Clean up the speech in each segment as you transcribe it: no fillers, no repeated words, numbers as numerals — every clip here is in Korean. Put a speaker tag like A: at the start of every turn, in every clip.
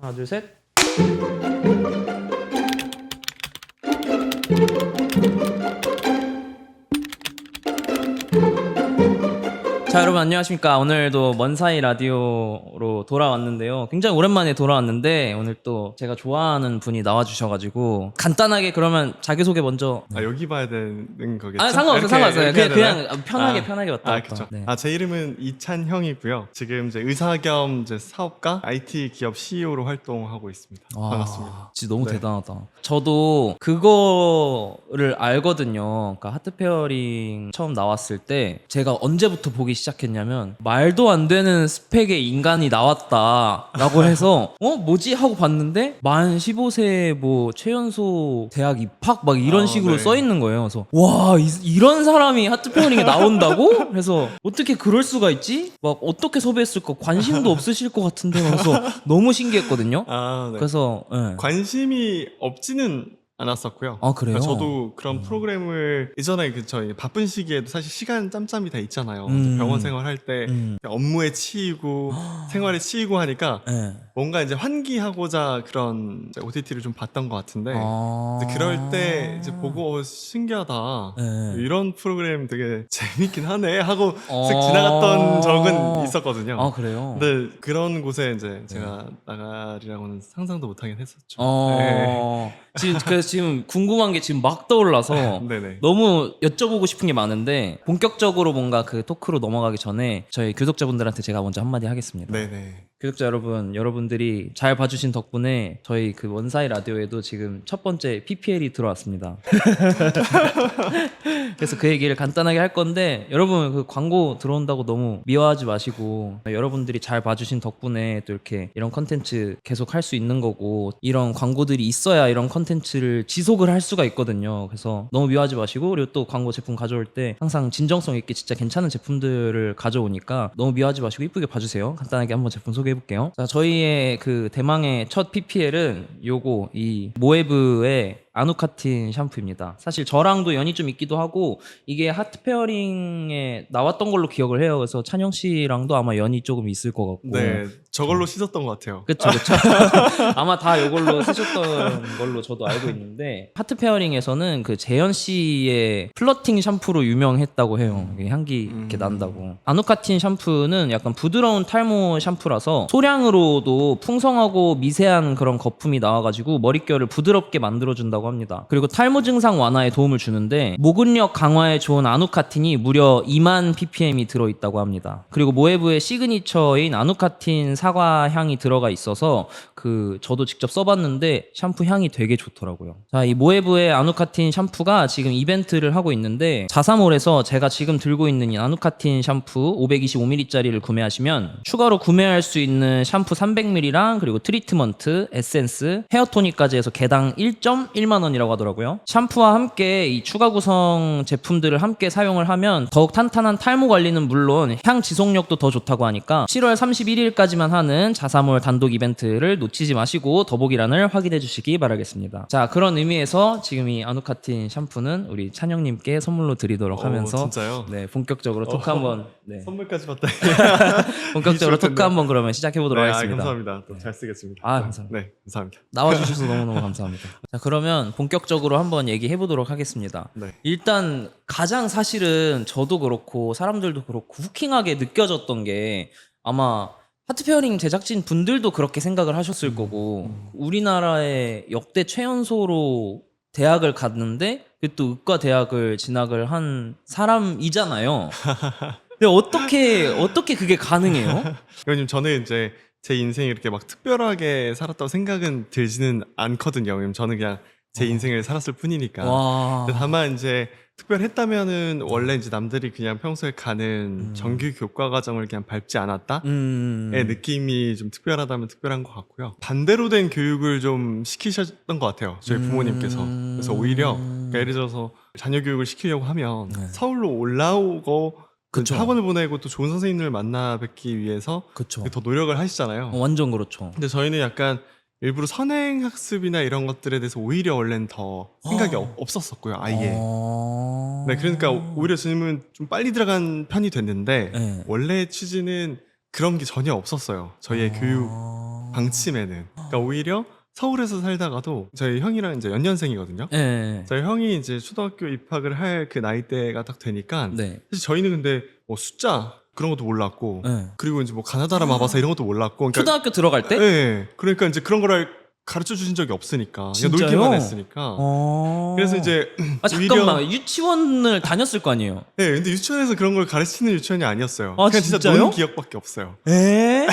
A: 하나, 둘, 셋. 자, 여러분 안녕하십니까. 오늘도 먼사이 라디오로 돌아왔는데요. 굉장히 오랜만에 돌아왔는데 오늘 또 제가 좋아하는 분이 나와주셔가지고 간단하게 그러면 자기소개 먼저.
B: 아, 여기 봐야 되는 거겠죠?
A: 아, 상관없어요. 그냥 편하게 왔다 갔다.
B: 그렇죠.
A: 네.
B: 제 이름은 이찬형이고요. 지금 이제 의사 겸 이제 사업가, IT 기업 CEO로 활동하고 있습니다. 반갑습니다.
A: 진짜 너무
B: 네.
A: 대단하다. 저도 그거를 알거든요. 그러니까 하트페어링 처음 나왔을 때 제가 언제부터 보기 시작했냐면 말도 안 되는 스펙의 인간이 나왔다라고 해서 뭐지 하고 봤는데 만 15세 뭐 최연소 대학 입학 막 이런 식으로
B: 네.
A: 써 있는 거예요. 그래서 와 이런 사람이 하트페어링에 나온다고? 그래서 어떻게 그럴 수가 있지? 막 어떻게 섭외했을까? 관심도 없으실 것 같은데 그래서 너무 신기했거든요.
B: 네.
A: 그래서 네.
B: 관심이 없지는 않았었고요.
A: 아, 그래요?
B: 저도 그런 프로그램을 예전에 저희 바쁜 시기에도 사실 시간 짬짬이 다 있잖아요. 병원 생활할 때 업무에 치이고 생활에 치이고 하니까
A: 네.
B: 뭔가 이제 환기하고자 그런 OTT를 좀 봤던 것 같은데 이제 그럴 때 이제 보고 신기하다.
A: 네.
B: 이런 프로그램 되게 재밌긴 하네 하고 쓱 지나갔던 적은 있었거든요.
A: 아, 그래요?
B: 근데 그런 곳에 이제 제가 나가리라고는 상상도 못하긴 했었죠.
A: 지금 궁금한 게 지금 막 떠올라서
B: 네네.
A: 너무 여쭤보고 싶은 게 많은데 본격적으로 뭔가 그 토크로 넘어가기 전에 저희 규독자분들한테 제가 먼저 한마디 하겠습니다.
B: 네네.
A: 구독자 여러분, 여러분들이 잘 봐주신 덕분에 저희 그 원사이 라디오에도 지금 첫 번째 PPL이 들어왔습니다. 그래서 그 얘기를 간단하게 할 건데 여러분 그 광고 들어온다고 너무 미워하지 마시고 여러분들이 잘 봐주신 덕분에 또 이렇게 이런 컨텐츠 계속 할 수 있는 거고 이런 광고들이 있어야 이런 컨텐츠를 지속을 할 수가 있거든요. 그래서 너무 미워하지 마시고 그리고 또 광고 제품 가져올 때 항상 진정성 있게 진짜 괜찮은 제품들을 가져오니까 너무 미워하지 마시고 이쁘게 봐주세요. 간단하게 한번 제품 소개해볼게요. 자, 저희의 그 대망의 첫 PPL은 요거 이 모에브의 아누카틴 샴푸입니다. 사실 저랑도 연이 좀 있기도 하고 이게 하트페어링에 나왔던 걸로 기억을 해요. 그래서 찬영 씨랑도 아마 연이 조금 있을 것 같고.
B: 네, 저걸로 씻었던 것 같아요.
A: 그쵸. 아마 다 이걸로 쓰셨던 걸로 저도 알고 있는데 하트페어링에서는 그 재현 씨의 플러팅 샴푸로 유명했다고 해요. 이게 향기 이렇게 난다고. 아누카틴 샴푸는 약간 부드러운 탈모 샴푸라서 소량으로도 풍성하고 미세한 그런 거품이 나와가지고 머릿결을 부드럽게 만들어준다고 합니다. 그리고 탈모 증상 완화에 도움을 주는데 모근력 강화에 좋은 아누카틴이 무려 2만 ppm이 들어있다고 합니다. 그리고 모에브의 시그니처인 아누카틴 사과 향이 들어가 있어서 저도 직접 써봤는데 샴푸 향이 되게 좋더라고요. 자, 이 모에브의 아누카틴 샴푸가 지금 이벤트를 하고 있는데 자사몰에서 제가 지금 들고 있는 이 아누카틴 샴푸 525ml짜리를 구매하시면 추가로 구매할 수 있는 샴푸 300ml랑 그리고 트리트먼트, 에센스, 헤어토닉까지 해서 개당 1.1만 원이라고 하더라고요. 샴푸와 함께 이 추가 구성 제품들을 함께 사용을 하면 더욱 탄탄한 탈모 관리는 물론 향 지속력도 더 좋다고 하니까 7월 31일까지만 하는 자사몰 단독 이벤트를 놓치지 마시고 더보기란을 확인해 주시기 바라겠습니다. 자, 그런 의미에서 지금 이 아누카틴 샴푸는 우리 찬영님께 선물로 드리도록 하면서
B: 진짜요?
A: 네, 본격적으로 토크 한번
B: 선물까지 받다.
A: 본격적으로 토크 한번 그러면 시작해 보도록 하겠습니다.
B: 감사합니다. 또 잘 쓰겠습니다.
A: 감사합니다.
B: 네, 감사합니다.
A: 나와주셔서 너무너무 감사합니다. 자, 그러면 본격적으로 한번 얘기해 보도록 하겠습니다.
B: 네.
A: 일단 가장 사실은 저도 그렇고 사람들도 그렇고 후킹하게 느껴졌던 게 아마 하트페어링 제작진 분들도 그렇게 생각을 하셨을 거고 우리나라의 역대 최연소로 대학을 갔는데 또 의과 대학을 진학을 한 사람이잖아요. 근데 어떻게 그게 가능해요?
B: 왜냐면 저는 이제 제 인생이 이렇게 막 특별하게 살았다고 생각은 들지는 않거든요. 왜냐면 저는 그냥 제 인생을 살았을 뿐이니까.
A: 와.
B: 다만 이제 특별했다면은 원래 이제 남들이 그냥 평소에 가는 정규 교과 과정을 그냥 밟지 않았다의 느낌이 좀 특별하다면 특별한 것 같고요. 반대로 된 교육을 좀 시키셨던 것 같아요. 저희 부모님께서. 그래서 오히려 그러니까 예를 들어서 자녀 교육을 시키려고 하면 서울로 올라오고
A: 그쵸.
B: 학원을 보내고 또 좋은 선생님을 만나 뵙기 위해서
A: 그쵸.
B: 더 노력을 하시잖아요.
A: 완전 그렇죠.
B: 근데 저희는 약간 일부러 선행학습이나 이런 것들에 대해서 오히려 원래는 더 생각이 없었었고요. 아예. 네, 그러니까 오히려 질문 좀 빨리 들어간 편이 됐는데
A: 네.
B: 원래 취지는 그런 게 전혀 없었어요. 저희의 교육 방침에는. 그러니까 오히려 서울에서 살다가도 저희 형이랑 이제 연년생이거든요.
A: 네.
B: 저희 형이 이제 초등학교 입학을 할 그 나이대가 딱 되니까
A: 네.
B: 사실 저희는 근데 뭐 숫자 그런 것도 몰랐고
A: 네.
B: 그리고 이제 뭐 가나다라 마바사 이런 것도 몰랐고 그러니까,
A: 초등학교 들어갈 때?
B: 네. 그러니까 이제 그런 거를 가르쳐 주신 적이 없으니까 그냥
A: 진짜요?
B: 놀기만 했으니까 그래서 이제
A: 잠깐만 유치원을 다녔을 거 아니에요?
B: 네, 근데 유치원에서 그런 걸 가르치는 유치원이 아니었어요.
A: 아,
B: 그냥 진짜
A: 진짜요?
B: 노는 기억밖에 없어요.
A: 에?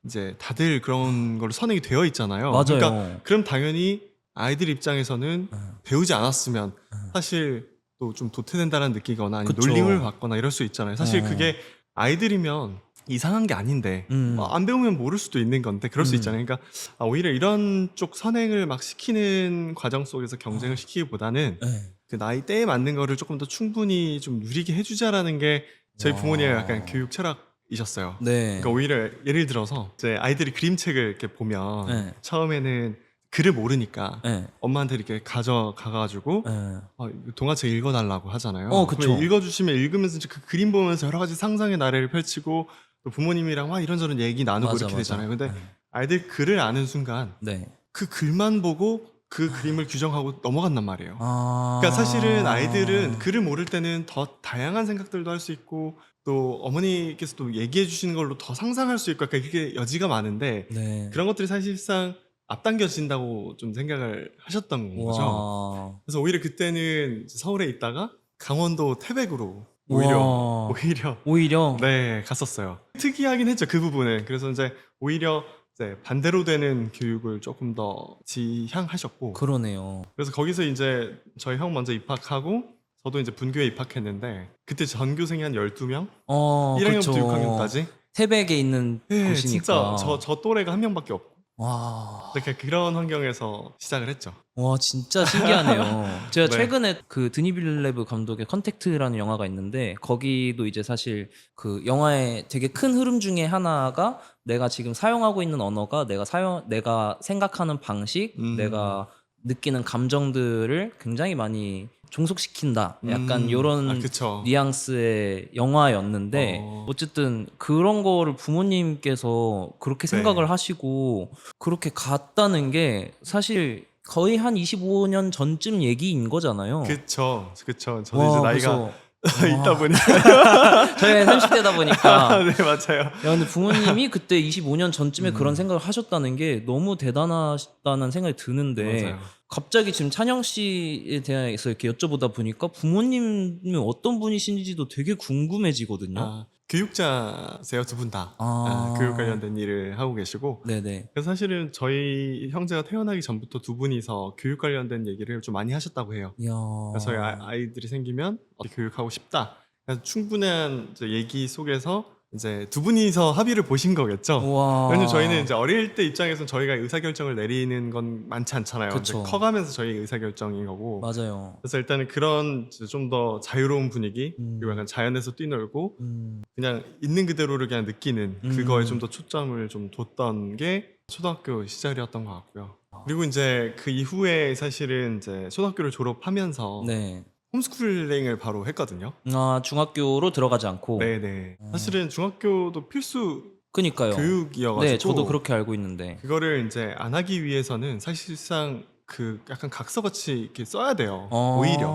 B: 이제 다들 그런 걸로 선행이 되어 있잖아요.
A: 맞아요.
B: 그러니까 그럼 당연히 아이들 입장에서는 배우지 않았으면 사실 또 좀 도태된다는 느끼거나 아니면
A: 그쵸.
B: 놀림을 받거나 이럴 수 있잖아요. 사실 그게 아이들이면 이상한 게 아닌데 안 배우면 모를 수도 있는 건데 그럴 수 있잖아요. 그러니까 오히려 이런 쪽 선행을 막 시키는 과정 속에서 경쟁을 시키기보다는
A: 네.
B: 그 나이대에 맞는 거를 조금 더 충분히 좀 누리게 해주자라는 게 저희 부모님의 약간 교육 철학이셨어요.
A: 네.
B: 그러니까 오히려 예를 들어서 이제 아이들이 그림책을 이렇게 보면
A: 네.
B: 처음에는 글을 모르니까
A: 네.
B: 엄마한테 이렇게 가져가가지고
A: 네.
B: 이거 동화책 읽어달라고 하잖아요.
A: 그쵸.
B: 그러면 읽어주시면 읽으면서 이제 그 그림 보면서 여러 가지 상상의 나래를 펼치고 또 부모님이랑 막 이런저런 얘기 나누고
A: 맞아,
B: 이렇게
A: 맞아.
B: 되잖아요. 근데
A: 네.
B: 아이들 글을 아는 순간
A: 네.
B: 그 글만 보고 그 그림을 규정하고 넘어간단 말이에요.
A: 아...
B: 그러니까 사실은 아이들은 글을 모를 때는 더 다양한 생각들도 할 수 있고 또 어머니께서 또 얘기해 주시는 걸로 더 상상할 수 있고 그러니까 이게 여지가 많은데
A: 네.
B: 그런 것들이 사실상 앞당겨진다고 좀 생각을 하셨던 거죠.
A: 와...
B: 그래서 오히려 그때는 서울에 있다가 강원도 태백으로
A: 와... 오히려
B: 네 갔었어요. 특이하긴 했죠 그 부분은. 그래서 이제 오히려 이제 반대로 되는 교육을 조금 더 지향하셨고
A: 그러네요.
B: 그래서 거기서 이제 저희 형 먼저 입학하고 저도 이제 분교에 입학했는데 그때 전교생이 한 12명? 1학년부터
A: 그쵸.
B: 6학년까지?
A: 태백에 있는
B: 네,
A: 곳이니까.
B: 진짜 저 또래가 한 명밖에 없고
A: 와...
B: 이렇게 그런 환경에서 시작을 했죠.
A: 와 진짜 신기하네요. 제가
B: 네.
A: 최근에 그 드니 빌레브 감독의 컨택트라는 영화가 있는데 거기도 이제 사실 그 영화의 되게 큰 흐름 중에 하나가 내가 지금 사용하고 있는 언어가 내가 생각하는 방식, 내가 느끼는 감정들을 굉장히 많이 종속시킨다. 약간 요런
B: 그쵸.
A: 뉘앙스의 영화였는데 어쨌든 그런 거를 부모님께서 그렇게 생각을 하시고 그렇게 갔다는 게 사실 거의 한 25년 전쯤 얘기인 거잖아요.
B: 그쵸. 저는 이제 나이가 있다 보니까
A: 저희 30대다 보니까
B: 네 맞아요.
A: 야, 근데 부모님이 그때 25년 전쯤에 그런 생각을 하셨다는 게 너무 대단하다는 생각이 드는데
B: 맞아요.
A: 갑자기 지금 찬형 씨에 대해서 이렇게 여쭤보다 보니까 부모님이 어떤 분이신지도 되게 궁금해지거든요.
B: 교육자세요 두 분 다. 교육 관련된 일을 하고 계시고
A: 네네.
B: 그래서 사실은 저희 형제가 태어나기 전부터 두 분이서 교육 관련된 얘기를 좀 많이 하셨다고 해요.
A: 이야.
B: 그래서 저희 아이들이 생기면 어떻게 교육하고 싶다. 그래서 충분한 이제 얘기 속에서 이제 두 분이서 합의를 보신 거겠죠.
A: 와.
B: 왜냐면 저희는 이제 어릴 때 입장에서는 저희가 의사결정을 내리는 건 많지 않잖아요.
A: 그쵸.
B: 이제 커가면서 저희 의사결정인 거고.
A: 맞아요.
B: 그래서 일단은 그런 좀 더 자유로운 분위기 그리고 약간 자연에서 뛰놀고 그냥 있는 그대로를 그냥 느끼는 그거에 좀 더 초점을 좀 뒀던 게 초등학교 시절이었던 것 같고요. 그리고 이제 그 이후에 사실은 이제 초등학교를 졸업하면서
A: 네.
B: 홈스쿨링을 바로 했거든요.
A: 중학교로 들어가지 않고.
B: 네네. 사실은 중학교도 필수
A: 그니까요.
B: 교육이어가지고.
A: 네, 저도 그렇게 알고 있는데.
B: 그거를 이제 안 하기 위해서는 사실상 그 약간 각서같이 이렇게 써야 돼요.
A: 어...
B: 오히려.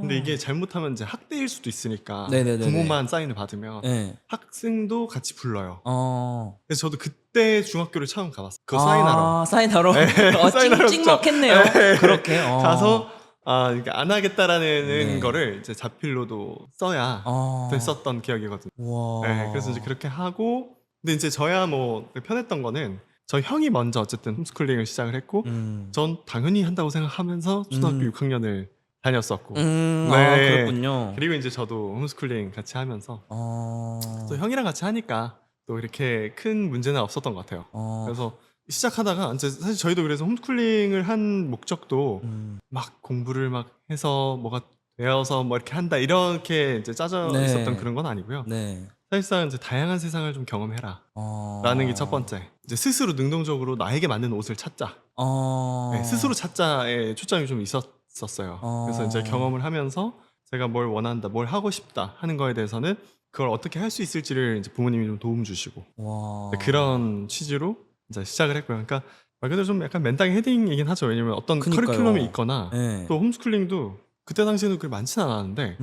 B: 근데 이게 잘못하면 이제 학대일 수도 있으니까
A: 네네네네.
B: 부모만 사인을 받으면
A: 네.
B: 학생도 같이 불러요.
A: 어...
B: 그래서 저도 그때 중학교를 처음 가봤어요. 그거 사인하러.
A: 사인하러?
B: 네, 사인하러
A: 찍먹했네요.
B: 네.
A: 그렇게.
B: 가서 그러니까 안 하겠다라는
A: 네.
B: 거를 이제 자필로도 써야 됐었던 기억이거든요.
A: 와...
B: 네, 그래서 이제 그렇게 하고 근데 이제 저야 뭐 편했던 거는 저 형이 먼저 어쨌든 홈스쿨링을 시작을 했고 전 당연히 한다고 생각하면서 초등학교 6학년을 다녔었고
A: 네. 그렇군요.
B: 그리고 이제 저도 홈스쿨링 같이 하면서 또 형이랑 같이 하니까 또 이렇게 큰 문제는 없었던 것 같아요. 그래서 시작하다가 이제 사실 저희도 그래서 홈스쿨링을 한 목적도 막 공부를 막 해서 뭐가 되어서 뭐 이렇게 한다 이렇게 이제 짜져
A: 네.
B: 있었던 그런 건 아니고요.
A: 네.
B: 사실상 이제 다양한 세상을 좀 경험해라 라는 게 첫 번째. 이제 스스로 능동적으로 나에게 맞는 옷을 찾자. 네, 스스로 찾자에 초점이 좀 있었어요. 그래서 이제 경험을 하면서 제가 뭘 원한다, 뭘 하고 싶다 하는 거에 대해서는 그걸 어떻게 할 수 있을지를 이제 부모님이 좀 도움 주시고
A: 와.
B: 그런 취지로 이제 시작을 했고요. 그러니까 말 그대로 좀 약간 맨땅에 헤딩이긴 하죠. 왜냐면 어떤
A: 그니까요.
B: 커리큘럼이 있거나
A: 네.
B: 또 홈스쿨링도 그때 당시에는 그렇게 많지는 않았는데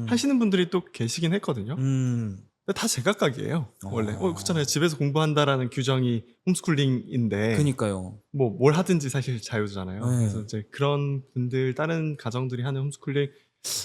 B: 하시는 분들이 또 계시긴 했거든요. 근데 다 제각각이에요. 원래 그렇잖아요. 집에서 공부한다라는 규정이 홈스쿨링인데
A: 그니까요.
B: 뭐 뭘 하든지 사실 자유잖아요.
A: 네.
B: 그래서 이제 그런 분들 다른 가정들이 하는 홈스쿨링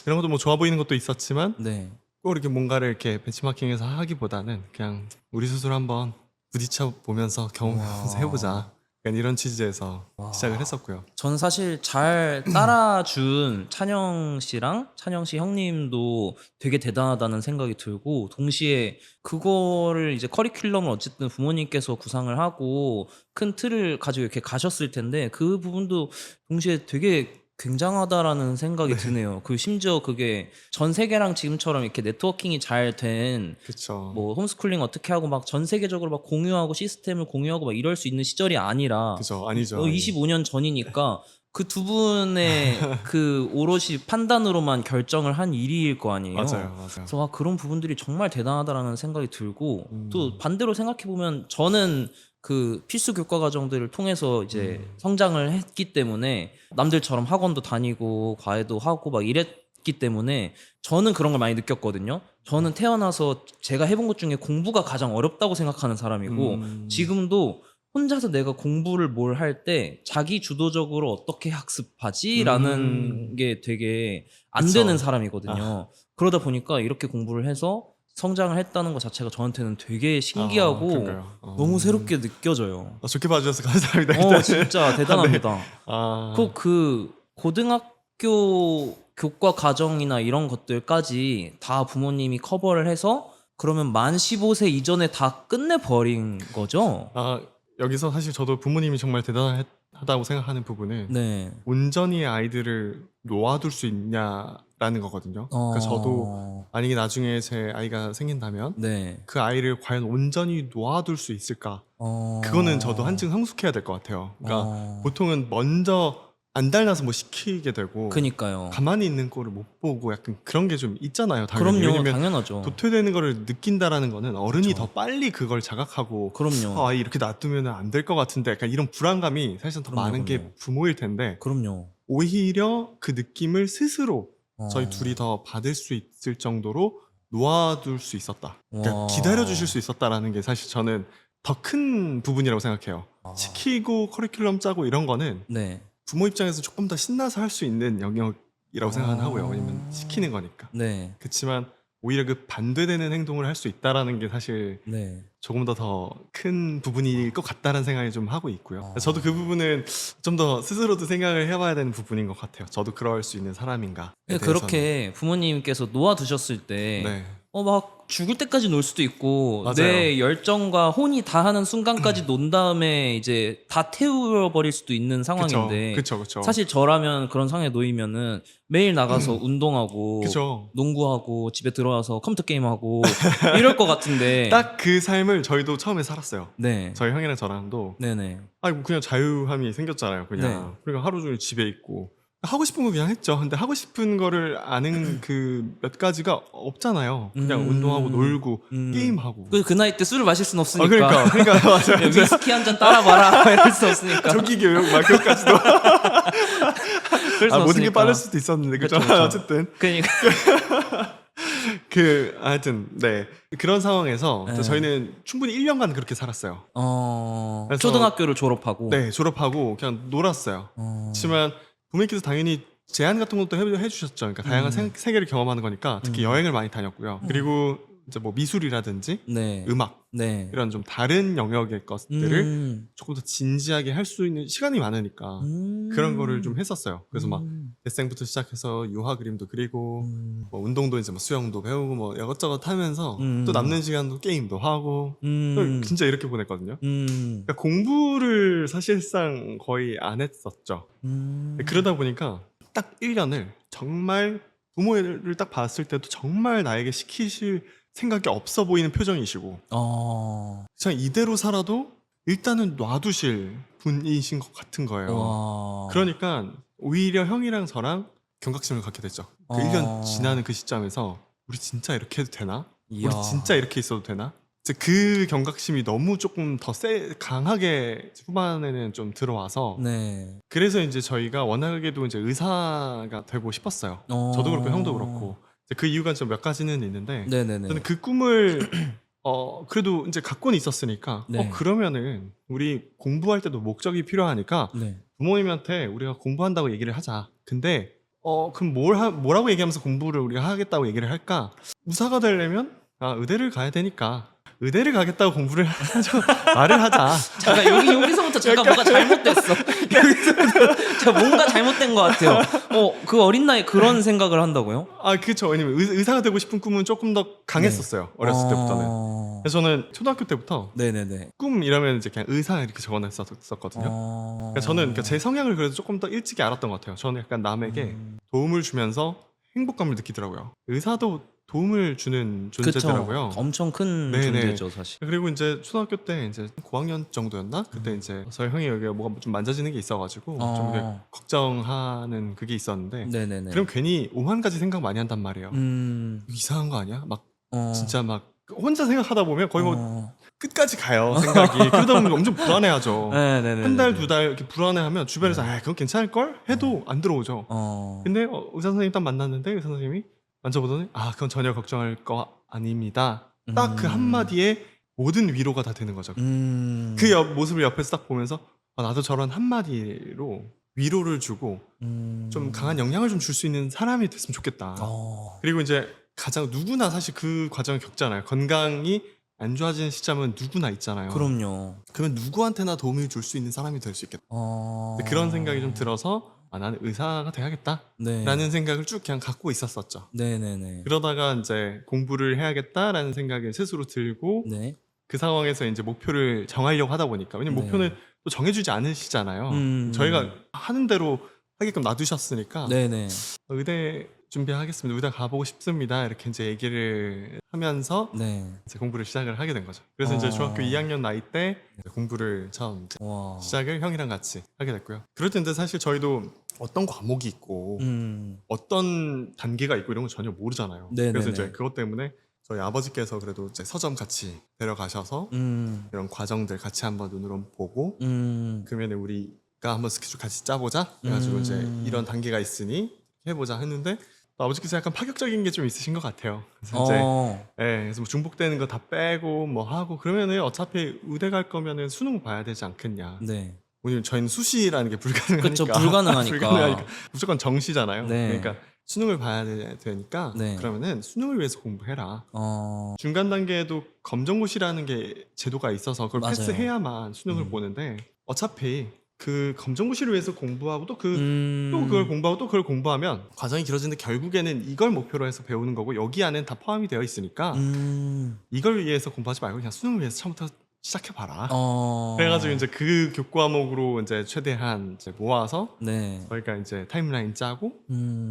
B: 이런 것도 뭐 좋아 보이는 것도 있었지만
A: 네.
B: 꼭 이렇게 뭔가를 이렇게 벤치마킹해서 하기보다는 그냥 우리 스스로 한번 부딪혀 보면서 경험해보면서 해보자. 약간 이런 취지에서 시작을 했었고요.
A: 전 사실 잘 따라준 찬형 씨랑 찬형 씨 형님도 되게 대단하다는 생각이 들고, 동시에 그거를 이제 커리큘럼을 어쨌든 부모님께서 구상을 하고 큰 틀을 가지고 이렇게 가셨을 텐데, 그 부분도 동시에 되게 굉장하다라는 생각이 드네요. 그 심지어 그게 전 세계랑 지금처럼 이렇게 네트워킹이 잘 된
B: 그쵸.
A: 뭐 홈스쿨링 어떻게 하고 막 전 세계적으로 막 공유하고 시스템을 공유하고 막 이럴 수 있는 시절이 아니라
B: 그죠. 아니죠.
A: 25년 전이니까 그 두 분의 그 오롯이 판단으로만 결정을 한 일일 거 아니에요.
B: 맞아요. 맞아요.
A: 그래서 그런 부분들이 정말 대단하다라는 생각이 들고, 또 반대로 생각해 보면 저는 그 필수 교과 과정들을 통해서 이제 성장을 했기 때문에 남들처럼 학원도 다니고 과외도 하고 막 이랬기 때문에 저는 그런 걸 많이 느꼈거든요. 저는 태어나서 제가 해본 것 중에 공부가 가장 어렵다고 생각하는 사람이고, 지금도 혼자서 내가 공부를 뭘 할 때 자기 주도적으로 어떻게 학습하지라는 게 되게 안
B: 그쵸.
A: 되는 사람이거든요. 그러다 보니까 이렇게 공부를 해서 성장을 했다는 것 자체가 저한테는 되게 신기하고
B: 그런가요?
A: 너무 새롭게 느껴져요.
B: 좋게 봐주셔서 감사합니다. 일단은.
A: 진짜 대단합니다.
B: 아,
A: 그 고등학교 교과 과정이나 이런 것들까지 다 부모님이 커버를 해서 그러면 만 15세 이전에 다 끝내버린 거죠?
B: 여기서 사실 저도 부모님이 정말 대단하다고 생각하는 부분은
A: 네.
B: 온전히 아이들을 놓아둘 수 있냐라는 거거든요. 그러니까 저도 만약에 나중에 제 아이가 생긴다면
A: 네.
B: 그 아이를 과연 온전히 놓아둘 수 있을까? 그거는 저도 한층 성숙해야 될 것 같아요. 그러니까 보통은 먼저 안달나서 뭐 시키게 되고
A: 그니까요.
B: 가만히 있는 꼴을 못 보고 약간 그런 게 좀 있잖아요. 당연히.
A: 그럼요,
B: 왜냐면
A: 당연하죠.
B: 도태되는 거를 느낀다라는 거는 어른이 더 빨리 그걸 자각하고
A: 그럼요.
B: 아이 이렇게 놔두면 안 될 것 같은데 약간 이런 불안감이 사실 더
A: 그럼요,
B: 많은 게
A: 그럼요.
B: 부모일 텐데
A: 그럼요.
B: 오히려 그 느낌을 스스로 저희 둘이 더 받을 수 있을 정도로 놓아둘 수 있었다. 그러니까
A: 와.
B: 기다려주실 수 있었다라는 게 사실 저는 더 큰 부분이라고 생각해요. 시키고 커리큘럼 짜고 이런 거는
A: 네.
B: 부모 입장에서 조금 더 신나서 할 수 있는 영역이라고 생각은 하고요. 왜냐면 시키는 거니까.
A: 네.
B: 그렇지만 오히려 그 반대되는 행동을 할 수 있다라는 게 사실
A: 네.
B: 조금 더 큰 부분일 것 같다는 생각이 좀 하고 있고요. 저도 그 부분은 좀 더 스스로도 생각을 해봐야 되는 부분인 것 같아요. 저도 그럴 수 있는 사람인가.
A: 그렇게 부모님께서 놓아두셨을 때
B: 네.
A: 막 죽을 때까지 놀 수도 있고,
B: 맞아요.
A: 내 열정과 혼이 다하는 순간까지 논 다음에 이제 다 태워버릴 수도 있는 상황인데,
B: 그쵸.
A: 사실 저라면 그런 상황에 놓이면은 매일 나가서 운동하고
B: 그쵸.
A: 농구하고 집에 들어와서 컴퓨터 게임하고 이럴 것 같은데.
B: 딱 그 삶을 저희도 처음에 살았어요.
A: 네.
B: 저희 형이랑 저랑도
A: 네네.
B: 그냥 자유함이 생겼잖아요. 그냥
A: 네.
B: 그러니까 하루 종일 집에 있고 하고 싶은 거 그냥 했죠. 근데 하고 싶은 거를 아는 그 몇 가지가 없잖아요. 그냥 운동하고 놀고 게임하고.
A: 그 나이 때 술을 마실 순 없으니까.
B: 그러니까 맞아요.
A: 위스키 한 잔 따라 봐라 이럴 수 없으니까.
B: 조기 교육 막 그것까지도
A: 그럴 수
B: 모든 게
A: 없으니까.
B: 빠를 수도 있었는데 그죠.
A: 그쵸.
B: 어쨌든
A: 그러니까.
B: 하여튼 네 그런 상황에서
A: 네.
B: 저희는 충분히 1년간 그렇게 살았어요. 그래서
A: 초등학교를 졸업하고.
B: 네 졸업하고 그냥 놀았어요. 그렇지만 부모님께서 당연히 제안 같은 것도 해주셨죠. 그러니까 다양한 세계를 경험하는 거니까 특히 여행을 많이 다녔고요. 그리고 이제 뭐 미술이라든지
A: 네.
B: 음악
A: 네.
B: 이런 좀 다른 영역의 것들을 조금 더 진지하게 할 수 있는 시간이 많으니까 그런 거를 좀 했었어요. 그래서 막 데생부터 시작해서 유화 그림도 그리고 뭐 운동도 이제 뭐 수영도 배우고 뭐 이것저것 하면서 또 남는 시간도 게임도 하고 진짜 이렇게 보냈거든요. 그러니까 공부를 사실상 거의 안 했었죠. 그러다 보니까 딱 1년을 정말 부모를 딱 봤을 때도 정말 나에게 시키실 생각이 없어 보이는 표정이시고 그냥 이대로 살아도 일단은 놔두실 분이신 것 같은 거예요. 그러니까 오히려 형이랑 저랑 경각심을 갖게 됐죠. 그 1년 지나는 그 시점에서 우리 진짜 이렇게 해도 되나?
A: 이야.
B: 우리 진짜 이렇게 있어도 되나? 이제 그 경각심이 너무 조금 더 강하게 후반에는 좀 들어와서
A: 네.
B: 그래서 이제 저희가 워낙에도 이제 의사가 되고 싶었어요. 저도 그렇고 형도 그렇고 이제 그 이유가 좀 몇 가지는 있는데
A: 네네네.
B: 저는 그 꿈을 그래도 이제 갖고는 있었으니까
A: 네.
B: 그러면은 우리 공부할 때도 목적이 필요하니까
A: 네.
B: 부모님한테 우리가 공부한다고 얘기를 하자. 근데 그럼 뭐라고 얘기하면서 공부를 우리가 하겠다고 얘기를 할까? 의사가 되려면 의대를 가야 되니까 의대를 가겠다고 공부를 하자. 말을 하자.
A: 잠깐 여기서부터 잠깐 뭔가 잘못됐어. 여기서부터 뭔가 잘못된 것 같아요. 그 어린 나이에 그런 생각을 한다고요?
B: 그쵸. 왜냐면 의사가 되고 싶은 꿈은 조금 더 강했었어요. 어렸을 때부터는. 그래서 저는 초등학교 때부터
A: 네네네.
B: 꿈이라면 이제 그냥 의사 이렇게 적어놨었거든요. 그러니까 저는 제 성향을 그래도 조금 더 일찍이 알았던 것 같아요. 저는 약간 남에게 도움을 주면서 행복감을 느끼더라고요. 의사도 도움을 주는 존재더라고요.
A: 그쵸. 엄청 큰
B: 네네.
A: 존재죠, 사실.
B: 그리고 이제 초등학교 때 이제 고학년 정도였나? 그때 이제 저희 형이 여기가 뭐가 좀 만져지는 게 있어가지고 좀 이렇게 걱정하는 그게 있었는데
A: 네네네.
B: 그럼 괜히 오만 가지 생각 많이 한단 말이에요. 이상한 거 아니야? 막 진짜 막 혼자 생각하다 보면 거의 뭐 끝까지 가요 생각이. 그러다 보면 엄청 불안해하죠.
A: 네네네.
B: 한 달, 두 달 이렇게 불안해하면 주변에서 그건 괜찮을걸? 해도 안 들어오죠. 근데 의사 선생님 딱 만났는데 의사 선생님이 만져보더니 그건 전혀 걱정할 거 아닙니다. 딱 그 한마디에 모든 위로가 다 되는 거죠. 그 모습을 옆에서 딱 보면서 나도 저런 한마디로 위로를 주고 좀 강한 영향을 좀 줄 수 있는 사람이 됐으면 좋겠다. 그리고 이제 가장 누구나 사실 그 과정을 겪잖아요. 건강이 안 좋아지는 시점은 누구나 있잖아요.
A: 그럼요.
B: 그러면 누구한테나 도움을 줄 수 있는 사람이 될 수 있겠다. 그런 생각이 좀 들어서 나는 의사가 돼야겠다 라는 생각을 쭉 그냥 갖고 있었었죠.
A: 네네네.
B: 그러다가 이제 공부를 해야겠다라는 생각이 스스로 들고
A: 네.
B: 그 상황에서 이제 목표를 정하려고 하다 보니까 왜냐면 목표는 또 정해주지 않으시잖아요. 저희가 하는 대로 하게끔 놔두셨으니까
A: 네네.
B: 의대 준비하겠습니다. 의대 가보고 싶습니다. 이렇게 이제 얘기를 하면서 이제 공부를 시작을 하게 된 거죠. 그래서 이제 중학교 2학년 나이 때 공부를 처음 이제 시작을 형이랑 같이 하게 됐고요. 그럴 텐데 사실 저희도 어떤 과목이 있고 어떤 단계가 있고 이런 거 전혀 모르잖아요.
A: 네네네.
B: 그래서 이제 그것 때문에 저희 아버지께서 그래도 이제 서점 같이 데려가셔서 이런 과정들 같이 한번 눈으로 보고 그러면 우리가 한번 스케줄 같이 짜보자. 그래가지고 이제 이런 단계가 있으니 해보자 했는데 아버지께서 약간 파격적인 게 좀 있으신 것 같아요. 그래서 이제 그래서 뭐 중복되는 거 다 빼고 뭐 하고 그러면은 어차피 의대 갈 거면은 수능 봐야 되지 않겠냐. 왜냐면 저희는 수시라는 게 불가능하니까.
A: 그쵸, 불가능하니까.
B: 무조건 정시잖아요.
A: 네.
B: 그러니까 수능을 봐야 되니까 그러면은 수능을 위해서 공부해라. 중간 단계에도 검정고시라는 게 제도가 있어서 그걸
A: 맞아요.
B: 패스해야만 수능을 보는데 어차피 그 검정고시를 위해서 공부하고 또 그걸 공부하고 또 그걸 공부하면 과정이 길어지는데 결국에는 이걸 목표로 해서 배우는 거고 여기 안에는 다 포함이 되어 있으니까 이걸 위해서 공부하지 말고 그냥 수능을 위해서 처음부터 시작해봐라. 그래가지고 이제 그 교과목으로 이제 최대한 이제 모아서 저희가 이제 타임라인 짜고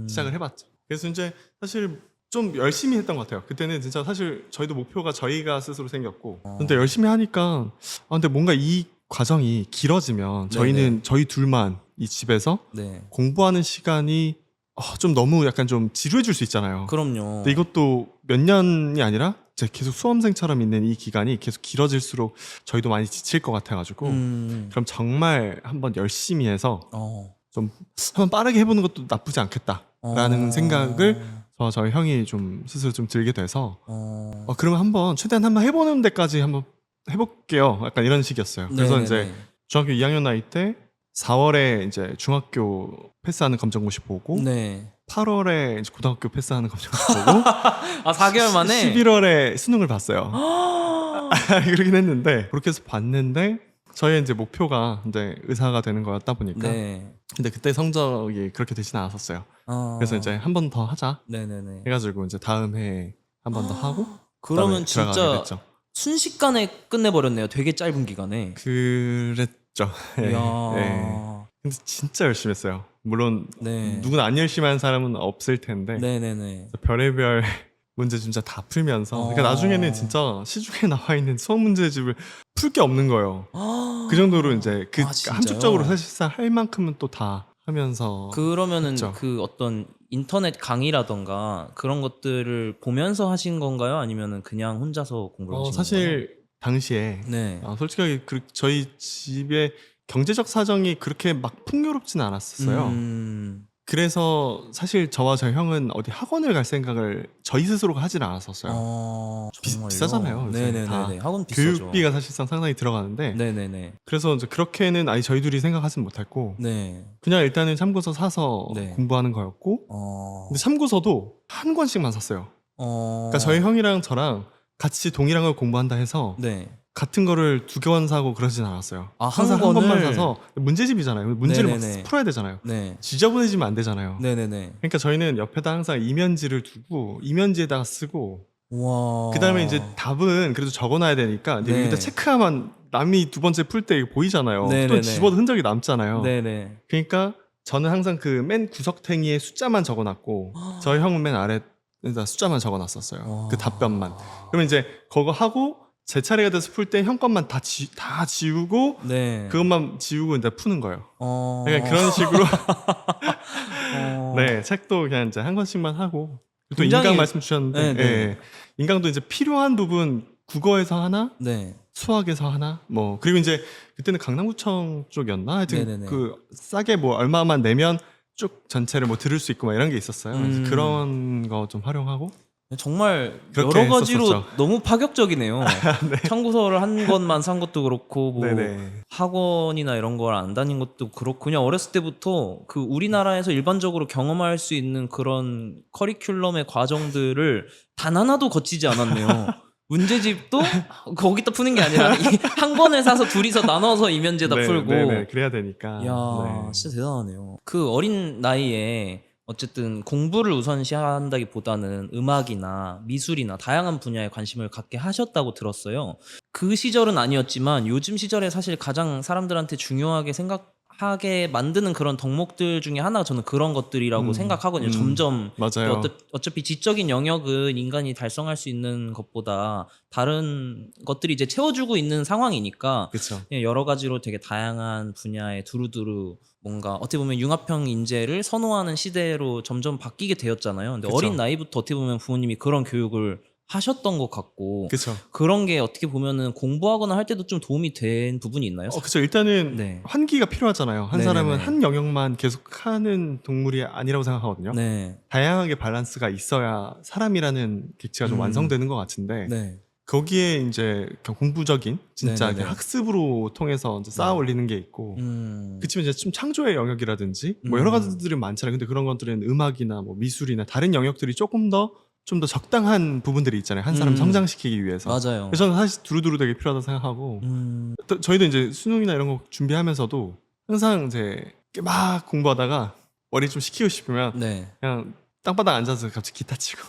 B: 시작을 해봤죠. 그래서 이제 사실 좀 열심히 했던 것 같아요. 그때는 진짜 사실 저희도 목표가 저희가 스스로 생겼고 근데 열심히 하니까 근데 뭔가 이 과정이 길어지면 저희는 저희 둘만 이 집에서 공부하는 시간이 좀 너무 약간 좀 지루해질 수 있잖아요.
A: 그럼요.
B: 근데 이것도 몇 년이 아니라 이제 계속 수험생처럼 있는 이 기간이 계속 길어질수록 저희도 많이 지칠 것 같아가지고 그럼 정말 한번 열심히 해서 좀 한번 빠르게 해보는 것도 나쁘지 않겠다라는 생각을 저희 형이 좀 스스로 좀 들게 돼서 그러면 한번 최대한 한번 해보는 데까지 한번 해볼게요. 약간 이런 식이었어요. 그래서 이제 중학교 2학년 나이 때 4월에 이제 중학교 패스하는 검정고시 보고 8월에 이제 고등학교 패스하는 검정고시 보고
A: 4개월 만에
B: 11월에 수능을 봤어요. 그러긴 했는데 그렇게 해서 봤는데 저희 이제 목표가 이제 의사가 되는 거였다 보니까 근데 그때 성적이 그렇게 되진 않았었어요. 그래서 이제 한 번 더 하자 해가지고 이제 다음 해에 한 번 더 하고
A: 그러면 진짜
B: 됐죠.
A: 순식간에 끝내버렸네요. 되게 짧은 기간에.
B: 그랬죠. 근데 진짜 열심히 했어요. 물론 누구나 안 열심히 하는 사람은 없을 텐데 별의별 문제 진짜 다 풀면서 그러니까 나중에는 진짜 시중에 나와 있는 수험 문제집을 풀 게 없는 거예요. 그 정도로 이제 그 함축적으로 사실상 할 만큼은 또 다 하면서
A: 그러면은
B: 했죠.
A: 그 어떤 인터넷 강의라던가 그런 것들을 보면서 하신 건가요? 아니면은 그냥 혼자서 공부를 하신 건가요?
B: 사실 당시에
A: 네.
B: 솔직하게 저희 집의 경제적 사정이 그렇게 막 풍요롭진 않았었어요. 그래서 사실 저와 저희 형은 어디 학원을 갈 생각을 저희 스스로가 하진 않았었어요.
A: 정말요?
B: 비싸잖아요. 요새 다.
A: 네네네. 학원 비싸죠.
B: 교육비가 사실상 상당히 들어가는데
A: 네네네.
B: 그래서 이제 그렇게는 저희 둘이 생각하진 못했고
A: 네.
B: 그냥 일단은 참고서 사서
A: 네.
B: 공부하는 거였고 근데 참고서도 한 권씩만 샀어요. 그러니까 저희 형이랑 저랑 같이 동일한 걸 공부한다 해서
A: 네.
B: 같은 거를 2권 사고 그러진 않았어요.
A: 아,
B: 항상 한 권만 사서 문제집이잖아요. 문제를
A: 네네네.
B: 막 풀어야 되잖아요.
A: 네.
B: 지저분해지면 안 되잖아요.
A: 네네네.
B: 그러니까 저희는 옆에다 항상 이면지를 두고 이면지에다가 쓰고
A: 와.
B: 그다음에 이제 답은 그래도 적어놔야 되니까 이제
A: 네.
B: 여기다 체크하면 남이 두 번째 풀 때 보이잖아요.
A: 네네네.
B: 또 집어도 흔적이 남잖아요.
A: 네네.
B: 그러니까 저는 항상 그 맨 구석탱이에 숫자만 적어놨고 저희 형은 맨 아래에다 숫자만 적어놨었어요. 그 답변만. 그러면 이제 그거 하고 제 차례가 돼서 풀 때 형 것만 다 지우고
A: 네.
B: 그것만 지우고 이제 푸는 거예요. 그러니까 그런 식으로 네 책도 그냥 이제 한 권씩만 하고 또
A: 굉장히-
B: 인강 말씀 주셨는데
A: 네,
B: 예, 인강도 이제 필요한 부분 국어에서 하나
A: 네.
B: 수학에서 하나 뭐 그리고 이제 그때는 강남구청 쪽이었나 하여튼
A: 네네네.
B: 그 싸게 뭐 얼마만 내면 쭉 전체를 뭐 들을 수 있고 막 이런 게 있었어요. 그래서 그런 거 좀 활용하고
A: 정말
B: 그렇게
A: 여러 가지로
B: 했었었죠.
A: 너무 파격적이네요. 참고서를 한 권만 산 것도 그렇고 뭐
B: 네네.
A: 학원이나 이런 걸 안 다닌 것도 그렇고 그냥 어렸을 때부터 그 우리나라에서 일반적으로 경험할 수 있는 그런 커리큘럼의 과정들을 단 하나도 거치지 않았네요. 문제집도 거기다 푸는 게 아니라 한 권을 사서 둘이서 나눠서 이면제다
B: 네,
A: 풀고.
B: 네네, 그래야 되니까.
A: 이야,
B: 네.
A: 진짜 대단하네요. 그 어린 나이에 어쨌든 공부를 우선시한다기보다는 음악이나 미술이나 다양한 분야에 관심을 갖게 하셨다고 들었어요. 그 시절은 아니었지만 요즘 시절에 사실 가장 사람들한테 중요하게 생각하게 만드는 그런 덕목들 중에 하나가 저는 그런 것들이라고 생각하거든요. 점점
B: 맞아요.
A: 어차피 지적인 영역은 인간이 달성할 수 있는 것보다 다른 것들이 이제 채워주고 있는 상황이니까
B: 그렇죠.
A: 여러 가지로 되게 다양한 분야에 두루두루 뭔가 어떻게 보면 융합형 인재를 선호하는 시대로 점점 바뀌게 되었잖아요. 근데
B: 그쵸.
A: 어린 나이부터 어떻게 보면 부모님이 그런 교육을 하셨던 것 같고
B: 그렇죠.
A: 그런 게 어떻게 보면은 공부하거나 할 때도 좀 도움이 된 부분이 있나요?
B: 그렇죠. 일단은
A: 네.
B: 환기가 필요하잖아요. 한
A: 네네네.
B: 사람은 한 영역만 계속하는 동물이 아니라고 생각하거든요.
A: 네.
B: 다양하게 밸런스가 있어야 사람이라는 객체가 좀 완성되는 것 같은데
A: 네.
B: 거기에 이제 공부적인 진짜
A: 네네네.
B: 학습으로 통해서 이제 쌓아 올리는 게 있고 그치만 이제 좀 창조의 영역이라든지 뭐 여러 가지들이 많잖아요. 근데 그런 것들은 음악이나 뭐 미술이나 다른 영역들이 좀 더 적당한 부분들이 있잖아요. 한 사람 성장시키기 위해서.
A: 맞아요.
B: 그래서 저는 사실 두루두루 되게 필요하다고 생각하고 또 저희도 이제 수능이나 이런 거 준비하면서도 항상 이제 막 공부하다가 머리 좀 식히고 싶으면
A: 네.
B: 그냥 땅바닥 앉아서 갑자기 기타 치고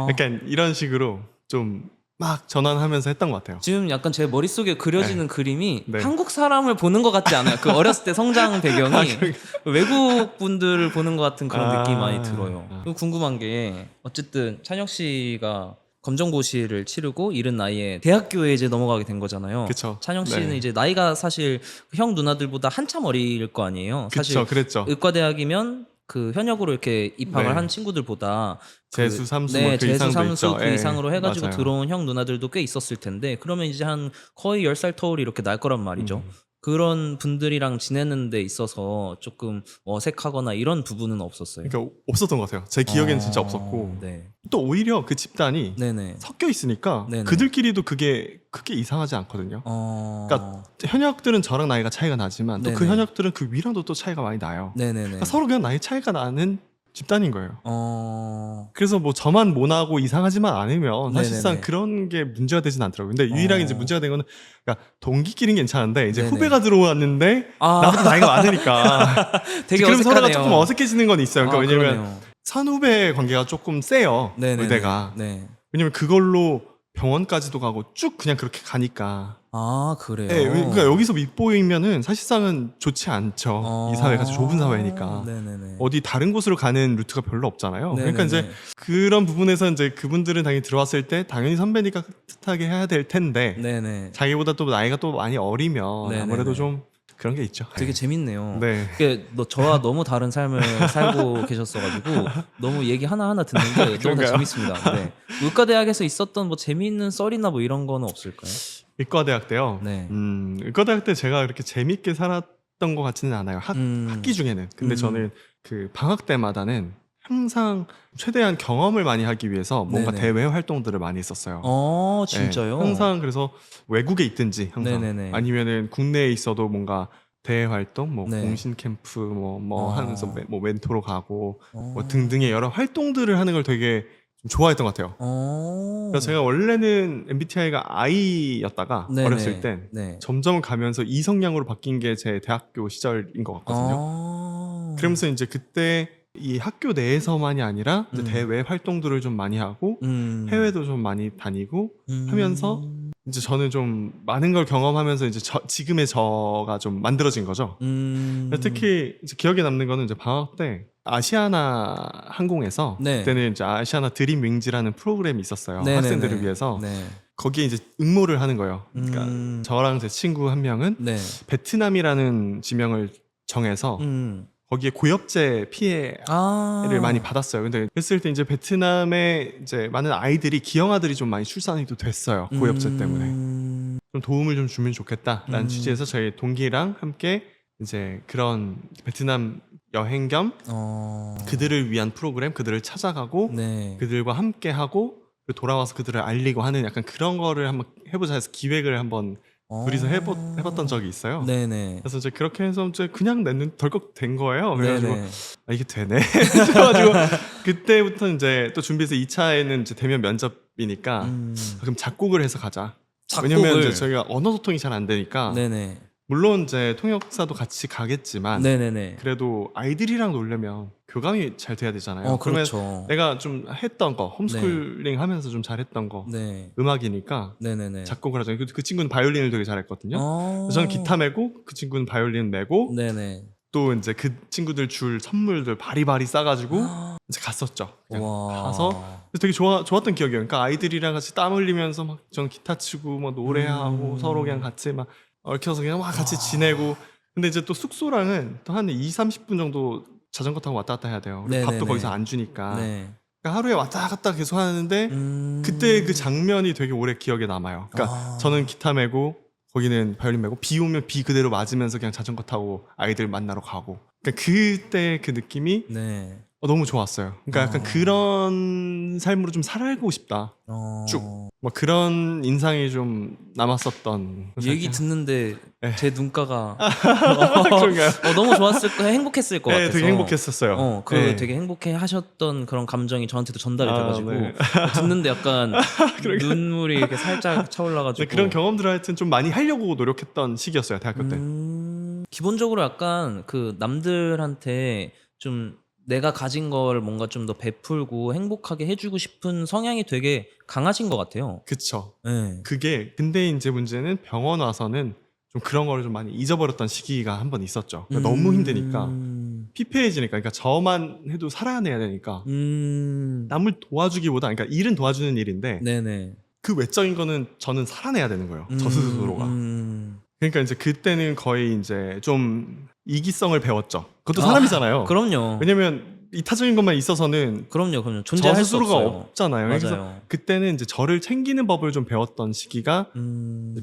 B: 약간 이런 식으로 좀 막 전환하면서 했던 것 같아요.
A: 지금 약간 제 머릿속에 그려지는 그림이
B: 네.
A: 한국 사람을 보는 것 같지 않아요? 그 어렸을 때 성장 배경이 외국 분들을 보는 것 같은 그런 느낌이 많이 들어요. 그리고 궁금한 게 어쨌든 찬혁 씨가 검정고시를 치르고 이른 나이에 대학교에 이제 넘어가게 된 거잖아요.
B: 그쵸.
A: 찬혁 씨는
B: 네.
A: 이제 나이가 사실 형 누나들보다 한참 어릴 거 아니에요. 사실
B: 그쵸, 그랬죠.
A: 의과대학이면 그 현역으로 이렇게 입학을
B: 네.
A: 한 친구들보다
B: 재수, 삼수
A: 네,
B: 뭐 그
A: 재수,
B: 이상도
A: 삼수
B: 있죠.
A: 그
B: 예,
A: 이상으로 해가지고
B: 맞아요.
A: 들어온 형 누나들도 꽤 있었을 텐데 그러면 이제 한 거의 10살 터울이 이렇게 날 거란 말이죠. 그런 분들이랑 지내는 데 있어서 조금 어색하거나 이런 부분은 없었어요.
B: 그러니까 없었던 것 같아요. 제 기억에는 진짜 없었고
A: 네.
B: 또 오히려 그 집단이
A: 네네.
B: 섞여 있으니까
A: 네네.
B: 그들끼리도 그게 이상하지 않거든요. 그러니까 현역들은 저랑 나이가 차이가 나지만 또 그
A: 네네.
B: 현역들은 그 위랑도 또 차이가 많이 나요.
A: 네네네.
B: 그러니까 서로 그냥 나이 차이가 나는 집단인 거예요.
A: 어...
B: 그래서 뭐 저만 모나고 이상하지만 않으면 사실상
A: 네네네.
B: 그런 게 문제가 되진 않더라고요. 근데 유일하게 이제 문제가 된 거는 그러니까 동기끼리는 괜찮은데 이제
A: 네네.
B: 후배가 들어왔는데
A: 아.
B: 나보다 나이가 많으니까
A: 되게
B: 그럼 서로가
A: 어색하네요.
B: 조금 어색해지는 건 있어요. 그러니까 왜냐면
A: 그러네요.
B: 선후배 관계가 조금 세요.
A: 네네네.
B: 의대가.
A: 네.
B: 왜냐면 그걸로 병원까지도 가고 쭉 그냥 그렇게 가니까.
A: 아 그래요.
B: 네, 그러니까 여기서 밉보이면은 사실상은 좋지 않죠. 이 사회가 좁은 사회니까.
A: 네네네.
B: 어디 다른 곳으로 가는 루트가 별로 없잖아요. 그러니까
A: 네네네.
B: 이제 그런 부분에서 이제 그분들은 당연히 들어왔을 때 당연히 선배니까 깍듯하게 해야 될 텐데
A: 네네.
B: 자기보다 또 나이가 또 많이 어리면
A: 네네네.
B: 아무래도 좀 그런 게 있죠.
A: 되게 재밌네요.
B: 네.
A: 저와 너무 다른 삶을 살고 계셨어가지고 너무 얘기 하나하나 듣는 게 너무 다 재밌습니다. 네. 의과대학에서 있었던 뭐 재미있는 썰이나 뭐 이런 거는 없을까요?
B: 의과대학 때요.
A: 네.
B: 의과대학 때 제가 그렇게 재밌게 살았던 것 같지는 않아요. 학기 중에는. 근데 저는 그 방학 때마다는 항상 최대한 경험을 많이 하기 위해서 뭔가
A: 네네.
B: 대외 활동들을 많이 했었어요.
A: 진짜요?
B: 네, 항상 그래서 외국에 있든지 항상
A: 네네네.
B: 아니면은 국내에 있어도 뭔가 대외 활동, 뭐
A: 네.
B: 공신 캠프 뭐 하면서 뭐 멘토로 가고
A: 어.
B: 뭐 등등의 여러 활동들을 하는 걸 되게 좀 좋아했던 것 같아요. 그래서 제가 원래는 MBTI가 I였다가
A: 네네.
B: 어렸을 땐
A: 네.
B: 점점 가면서 E 성향으로 바뀐 게 제 대학교 시절인 것 같거든요. 그러면서 이제 그때 이 학교 내에서만이 아니라 이제 대외 활동들을 좀 많이 하고 해외도 좀 많이 다니고 하면서 이제 저는 좀 많은 걸 경험하면서 이제 지금의 저가 좀 만들어진 거죠. 특히 이제 기억에 남는 거는 이제 방학 때 아시아나 항공에서
A: 네.
B: 그때는 이제 아시아나 드림 윙즈라는 프로그램이 있었어요.
A: 네네네.
B: 학생들을 위해서.
A: 네.
B: 거기에 이제 응모를 하는 거예요. 그러니까 저랑 제 친구 한 명은
A: 네.
B: 베트남이라는 지명을 정해서 거기에 고엽제 피해를 많이 받았어요. 근데 그랬을 때 이제 베트남에 이제 많은 아이들이 기형아들이 좀 많이 출산이 또 됐어요. 고엽제 때문에. 좀 도움을 좀 주면 좋겠다라는 취지에서 저희 동기랑 함께 이제 그런 베트남 여행 겸 그들을 위한 프로그램, 그들을 찾아가고
A: 네.
B: 그들과 함께 하고 그리고 돌아와서 그들을 알리고 하는 약간 그런 거를 한번 해보자 해서 기획을 한번 둘이서 해봤던 적이 있어요.
A: 네네.
B: 그래서 이제 그렇게 해서 이제 그냥 냈는 덜컥 된 거예요. 그래가지고
A: 네네.
B: 이게 되네. 그래가지고 그때부터 이제 또 준비해서 2차에는 이제 대면 면접이니까 그럼 작곡을 해서 가자. 왜냐면 이제 저희가 언어 소통이 잘 안 되니까
A: 네네.
B: 물론 이제 통역사도 같이 가겠지만
A: 네네네.
B: 그래도 아이들이랑 놀려면 교감이 잘 돼야 되잖아요.
A: 그렇죠.
B: 그러면 내가 좀 했던 거 홈스쿨링 하면서 좀 잘했던 거
A: 네.
B: 음악이니까
A: 네네네.
B: 작곡을 하죠. 그 친구는 바이올린을 되게 잘했거든요. 저는 기타 메고 그 친구는 바이올린 메고
A: 네네.
B: 또 이제 그 친구들 줄 선물들 바리바리 싸가지고 이제 갔었죠. 그냥
A: 와.
B: 가서 되게 좋았던 기억이에요. 그러니까 아이들이랑 같이 땀 흘리면서 막 전 기타 치고 뭐 노래하고 서로 그냥 같이 막 얽혀서 그냥 막 같이 지내고. 근데 이제 또 숙소랑은 또 한 2-30분 정도 자전거 타고 왔다 갔다 해야 돼요. 그리고 밥도 거기서 안 주니까.
A: 네.
B: 그러니까 하루에 왔다 갔다 계속 하는데 그때 그 장면이 되게 오래 기억에 남아요. 그러니까 저는 기타 메고 거기는 바이올린 메고 비 오면 비 그대로 맞으면서 그냥 자전거 타고 아이들 만나러 가고. 그러니까 그때 그 느낌이
A: 네.
B: 너무 좋았어요. 그러니까 약간 그런 삶으로 좀 살고 싶다. 쭉. 뭐 그런 인상이 좀 남았었던.
A: 얘기 듣는데
B: 네.
A: 제 눈가가
B: 그런가요?
A: 너무 좋았을 거, 행복했을 것 같아서.
B: 되게 행복했었어요.
A: 네. 되게 행복해 하셨던 그런 감정이 저한테도 전달이 돼가지고
B: 네.
A: 듣는데 약간 눈물이 이렇게 살짝 차올라가지고.
B: 그런 경험들을 하여튼 좀 많이 하려고 노력했던 시기였어요, 대학교 때.
A: 기본적으로 약간 그 남들한테 좀 내가 가진 걸 뭔가 좀 더 베풀고 행복하게 해주고 싶은 성향이 되게 강하신 것 같아요.
B: 그쵸.
A: 네.
B: 그게 근데 이제 문제는 병원 와서는 좀 그런 거를 좀 많이 잊어버렸던 시기가 한 번 있었죠. 그러니까 너무 힘드니까 피폐해지니까, 그러니까 저만 해도 살아내야 되니까 남을 도와주기보다, 그러니까 일은 도와주는 일인데
A: 네네.
B: 그 외적인 거는 저는 살아내야 되는 거예요. 저 스스로가. 그러니까 이제 그때는 거의 이제 좀 이기성을 배웠죠. 그것도 사람이잖아요.
A: 그럼요.
B: 왜냐면 이타적인 것만 있어서는
A: 그럼요.
B: 저
A: 존재할 수
B: 스스로가
A: 없어요.
B: 없잖아요.
A: 맞아요.
B: 그래서 그때는 이제 저를 챙기는 법을 좀 배웠던 시기가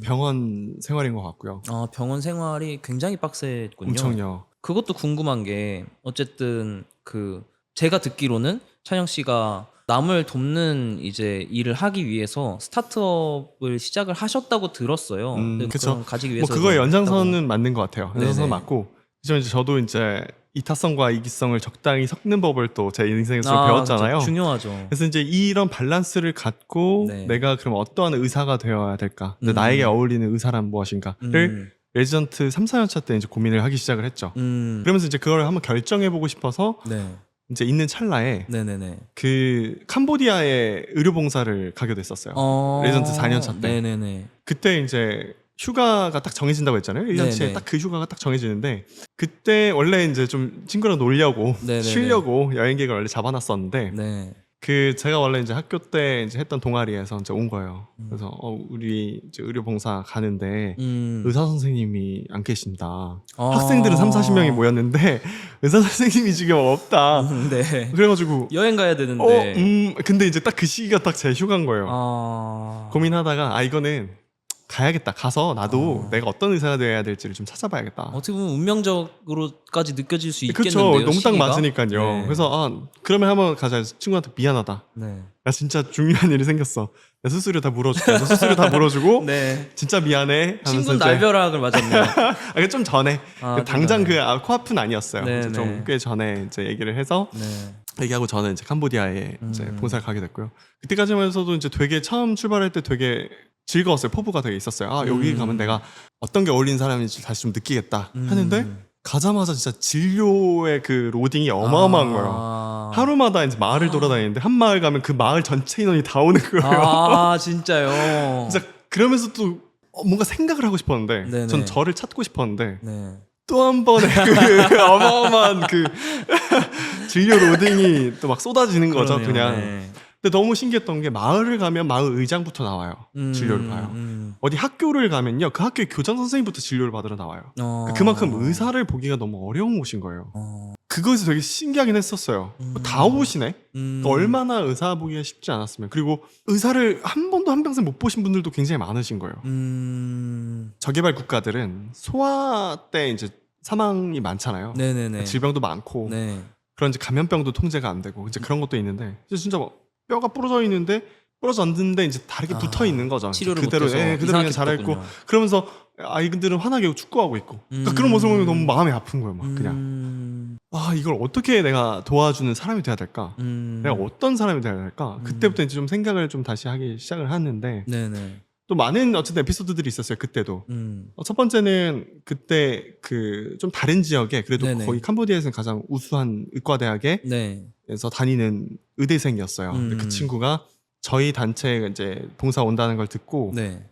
B: 병원 생활인 것 같고요.
A: 병원 생활이 굉장히 빡셌군요.
B: 엄청요.
A: 그것도 궁금한 게 어쨌든 그 제가 듣기로는 찬영 씨가 남을 돕는 이제 일을 하기 위해서 스타트업을 시작을 하셨다고 들었어요.
B: 그쵸.
A: 가지기 위해서
B: 뭐 그거의 연장선은 맞는 것 같아요. 연장선은
A: 네네.
B: 맞고. 그래서 이제 저도 이제 이타성과 이기성을 적당히 섞는 법을 또 제 인생에서 좀 배웠잖아요.
A: 그쵸. 중요하죠.
B: 그래서 이제 이런 밸런스를 갖고
A: 네.
B: 내가 그럼 어떠한 의사가 되어야 될까? 나에게 어울리는 의사란 무엇인가를 레지던트 3-4년차 때 이제 고민을 하기 시작을 했죠. 그러면서 이제 그걸 한번 결정해보고 싶어서
A: 네.
B: 이제 있는 찰나에
A: 네네네.
B: 그 캄보디아에 의료봉사를 가게 됐었어요. 레지던트 4년차 때.
A: 네네네.
B: 그때 이제 휴가가 딱 정해진다고 했잖아요. 1년치에
A: 네네.
B: 딱 그 휴가가 딱 정해지는데 그때 원래 이제 좀 친구랑 놀려고
A: 네네네.
B: 쉬려고 여행 계획을 원래 잡아놨었는데
A: 네.
B: 제가 원래 이제 학교 때 이제 했던 동아리에서 이제 온 거예요. 그래서 우리 이제 의료봉사 가는데 의사 선생님이 안 계신다. 학생들은 3-40명이 모였는데 의사 선생님이 지금 없다.
A: 네.
B: 그래가지고
A: 여행 가야 되는데.
B: 근데 이제 딱 그 시기가 딱 제 휴가인 거예요. 고민하다가 이거는 가야겠다. 가서 나도 내가 어떤 의사가 되어야 될지를 좀 찾아봐야겠다.
A: 어떻게 보면 운명적으로까지 느껴질 수
B: 그렇죠.
A: 있겠는데요.
B: 너무 딱
A: 시기가?
B: 맞으니까요.
A: 네.
B: 그래서 그러면 한번 가자. 친구한테 미안하다.
A: 네.
B: 나 진짜 중요한 일이 생겼어. 내 수수료 다 물어줄게. 너 수수료 다 물어주고
A: 네.
B: 진짜 미안해.
A: 친구 날벼락을 맞았네요.
B: 좀 전에 당장 코앞은 아니었어요.
A: 네,
B: 좀
A: 네.
B: 꽤 전에 이제 얘기를 해서
A: 네.
B: 얘기하고 저는 이제 캄보디아에 이제 봉사를 가게 됐고요. 그때까지만 해서도 이제 되게 처음 출발할 때 되게 즐거웠어요. 포부가 되게 있었어요. 여기 가면 내가 어떤 게 어울리는 사람인지 다시 좀 느끼겠다 하는데 가자마자 진짜 진료의 그 로딩이 어마어마한 거예요. 하루마다 이제 마을을 돌아다니는데 한 마을 가면 그 마을 전체 인원이 다 오는 거예요.
A: 진짜요?
B: 진짜 그러면서 또 뭔가 생각을 하고 싶었는데
A: 네네.
B: 전 저를 찾고 싶었는데
A: 네.
B: 또 한 번의 그 어마어마한 그 진료 로딩이 또 막 쏟아지는 거죠.
A: 그러네요.
B: 그냥.
A: 네.
B: 근데 너무 신기했던 게 마을을 가면 마을 의장부터 나와요. 진료를 봐요. 어디 학교를 가면요. 그 학교의 교장 선생님부터 진료를 받으러 나와요. 그만큼 의사를 보기가 너무 어려운 곳인 거예요. 그것이 되게 신기하긴 했었어요. 다 오시네? 그러니까 얼마나 의사 보기가 쉽지 않았으면. 그리고 의사를 한 번도 한평생 못 보신 분들도 굉장히 많으신 거예요. 저개발 국가들은 소아 때 이제 사망이 많잖아요.
A: 네네네.
B: 질병도 많고
A: 네.
B: 그런 이제 감염병도 통제가 안 되고 이제 그런 것도 있는데 진짜 뭐 뼈가 부러져 있는데 부러졌는데 이제 다르게 붙어 있는 거죠.
A: 치료를
B: 그대로
A: 못해서
B: 그대로 그냥
A: 이상하게
B: 잘했고
A: 붙었군요.
B: 그러면서 아이들은 환하게 축구하고 있고 그러니까 그런 모습을 보면 너무 마음이 아픈 거예요. 막 그냥 이걸 어떻게 내가 도와주는 사람이 돼야 될까? 내가 어떤 사람이 돼야 될까? 그때부터 이제 좀 생각을 좀 다시 하기 시작을 했는데
A: 네네.
B: 또 많은 어쨌든 에피소드들이 있었어요. 그때도 첫 번째는 그때 그 좀 다른 지역에 그래도
A: 네네.
B: 거의 캄보디아에서는 가장 우수한 의과대학에
A: 네.
B: 에서 다니는 의대생이었어요. 근데 그 친구가 저희 단체에 이제 봉사 온다는 걸 듣고
A: 네.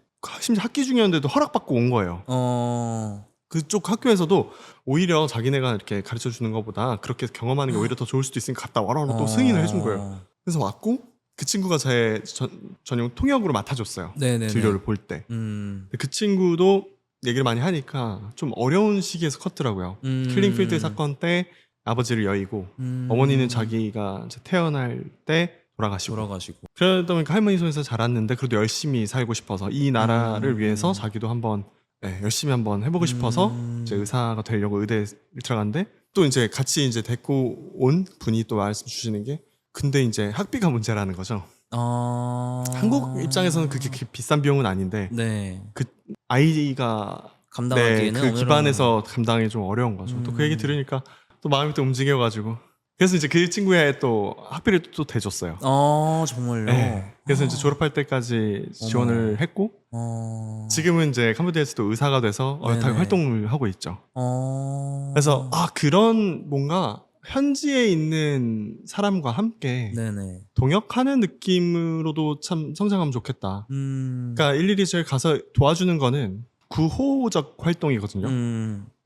B: 심지어 학기 중이었는데도 허락받고 온 거예요. 그쪽 학교에서도 오히려 자기네가 이렇게 가르쳐 주는 것보다 그렇게 경험하는 게 오히려 더 좋을 수도 있으니까 갔다 와라고 또 승인을 해준 거예요. 그래서 왔고 그 친구가 제 전용 통역으로 맡아줬어요.
A: 네네네.
B: 진료를 볼 때. 근데 그 친구도 얘기를 많이 하니까 좀 어려운 시기에서 컸더라고요. 킬링필드 사건 때 아버지를 여의고 어머니는 자기가 이제 태어날 때 돌아가시고 그러다 보니까 할머니 손에서 자랐는데 그래도 열심히 살고 싶어서 이 나라를 위해서 자기도 한번 열심히 한번 해보고 싶어서 이제 의사가 되려고 의대에 들어갔는데 또 이제 같이 이제 데리고 온 분이 또 말씀 주시는 게 근데 이제 학비가 문제라는 거죠. 한국 입장에서는 그렇게 비싼 비용은 아닌데
A: 네.
B: 그 아이가
A: 감당하기에는
B: 그 기반에서 감당이 좀 어려운 거죠. 또 그 얘기 들으니까 또 마음이 또 움직여가지고 그래서 이제 그 친구의 또 학비를 또 대줬어요.
A: 정말요?
B: 네. 그래서 이제 졸업할 때까지 지원을 했고 지금은 이제 캄보디아에서도 의사가 돼서 어엿하게 활동을 하고 있죠. 그래서 그런 뭔가 현지에 있는 사람과 함께
A: 네네.
B: 동역하는 느낌으로도 참 성장하면 좋겠다. 그러니까 일일이 저희 가서 도와주는 거는 구호적 활동이거든요.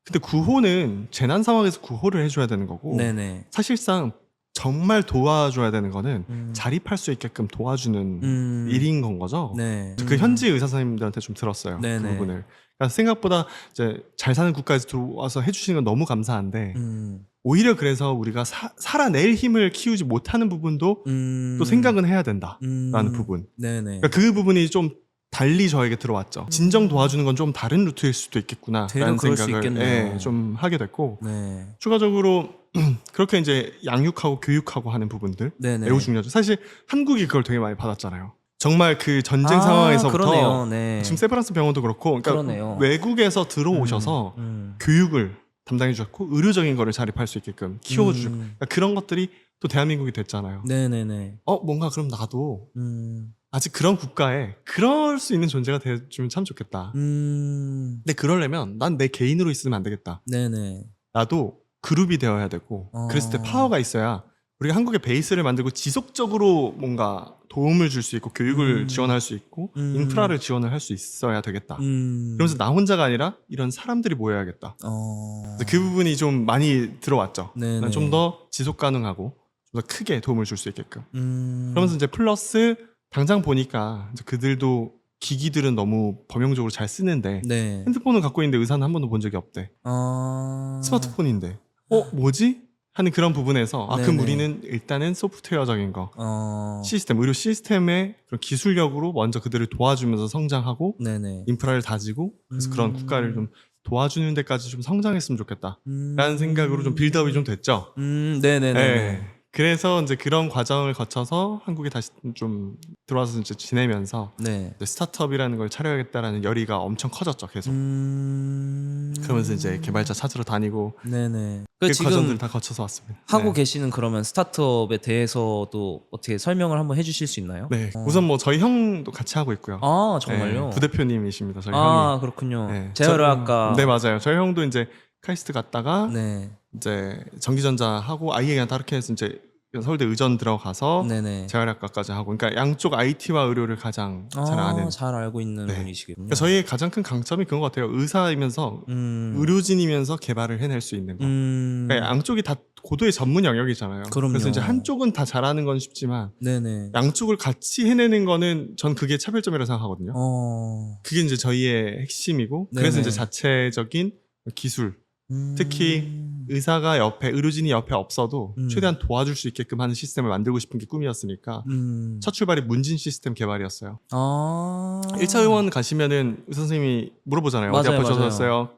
B: 근데 구호는 재난 상황에서 구호를 해줘야 되는 거고
A: 네네.
B: 사실상 정말 도와줘야 되는 거는 자립할 수 있게끔 도와주는 일인 건 거죠.
A: 네.
B: 그 현지 의사 선생님들한테 좀 들었어요.
A: 네네.
B: 그 부분을. 그러니까 생각보다 이제 잘 사는 국가에서 들어와서 해주시는 건 너무 감사한데 오히려 그래서 우리가 살아낼 힘을 키우지 못하는 부분도 또 생각은 해야 된다라는 부분.
A: 네네.
B: 그러니까 그 부분이 좀 달리 저에게 들어왔죠. 진정 도와주는 건 좀 다른 루트일 수도 있겠구나라는
A: 그럴 수
B: 생각을
A: 있겠네요.
B: 좀 하게 됐고
A: 네.
B: 추가적으로 그렇게 이제 양육하고 교육하고 하는 부분들
A: 네네.
B: 매우 중요하죠. 사실 한국이 그걸 되게 많이 받았잖아요. 정말 그 전쟁 상황에서부터
A: 그러네요. 네.
B: 지금 세브란스 병원도 그렇고 그러니까
A: 그러네요.
B: 외국에서 들어오셔서 교육을 담당해 주셨고 의료적인 거를 자립할 수 있게끔 키워주고 그러니까 그런 것들이 또 대한민국이 됐잖아요.
A: 네네네.
B: 뭔가 그럼 나도 아직 그런 국가에 그럴 수 있는 존재가 되어주면 참 좋겠다. 근데 그러려면 난 내 개인으로 있으면 안 되겠다.
A: 네네.
B: 나도 그룹이 되어야 되고 그랬을 때 파워가 있어야 우리가 한국의 베이스를 만들고 지속적으로 뭔가 도움을 줄 수 있고 교육을 지원할 수 있고 인프라를 지원을 할 수 있어야 되겠다. 그러면서 나 혼자가 아니라 이런 사람들이 모여야겠다. 그 부분이 좀 많이 들어왔죠. 좀 더 지속 가능하고 좀 더 크게 도움을 줄 수 있게끔. 그러면서 이제 플러스 당장 보니까 이제 그들도 기기들은 너무 범용적으로 잘 쓰는데
A: 네.
B: 핸드폰을 갖고 있는데 의사는 한 번도 본 적이 없대. 스마트폰인데 뭐지? 하는 그런 부분에서 그럼
A: 네네.
B: 우리는 일단은 소프트웨어적인 거 시스템, 의료 시스템의 그런 기술력으로 먼저 그들을 도와주면서 성장하고
A: 네네.
B: 인프라를 다지고 그래서 그런 국가를 좀 도와주는 데까지 좀 성장했으면 좋겠다 라는 생각으로 좀 빌드업이 좀 됐죠.
A: 네네네.
B: 네. 그래서 이제 그런 과정을 거쳐서 한국에 다시 좀 들어와서 이제 지내면서
A: 네.
B: 이제 스타트업이라는 걸 차려야겠다라는 열의가 엄청 커졌죠, 계속. 그러면서 이제 개발자 찾으러 다니고
A: 네네.
B: 그
A: 지금
B: 과정들을 다 거쳐서 왔습니다.
A: 하고
B: 네.
A: 계시는 그러면 스타트업에 대해서도 어떻게 설명을 한번 해주실 수 있나요?
B: 네. 우선 뭐 저희 형도 같이 하고 있고요.
A: 아 정말요?
B: 네, 부대표님이십니다, 저희 형이.
A: 그렇군요.
B: 네.
A: 제어학과.
B: 네, 맞아요. 저희 형도 이제 카이스트 갔다가
A: 네.
B: 이제 전기전자 하고 아예 그냥 다르게 해서 이제 서울대 의전 들어가서
A: 네네.
B: 재활학과까지 하고, 그러니까 양쪽 IT와 의료를 가장 잘 아는.
A: 잘 알고 있는
B: 네.
A: 분이시군요.
B: 그러니까 저희의 가장 큰 강점이 그런 것 같아요. 의사이면서 의료진이면서 개발을 해낼 수 있는 거. 그러니까 양쪽이 다 고도의 전문 영역이잖아요.
A: 그럼요.
B: 그래서 이제 한쪽은 다 잘하는 건 쉽지만
A: 네네.
B: 양쪽을 같이 해내는 거는 전 그게 차별점이라고 생각하거든요. 그게 이제 저희의 핵심이고, 그래서
A: 네네.
B: 이제 자체적인 기술, 특히 의사가 옆에, 의료진이 옆에 없어도 최대한 도와줄 수 있게끔 하는 시스템을 만들고 싶은 게 꿈이었으니까 첫 출발이 문진 시스템 개발이었어요. 1차 의원 가시면은 의사 선생님이 물어보잖아요. 어디
A: 맞아요,
B: 아프셨어요?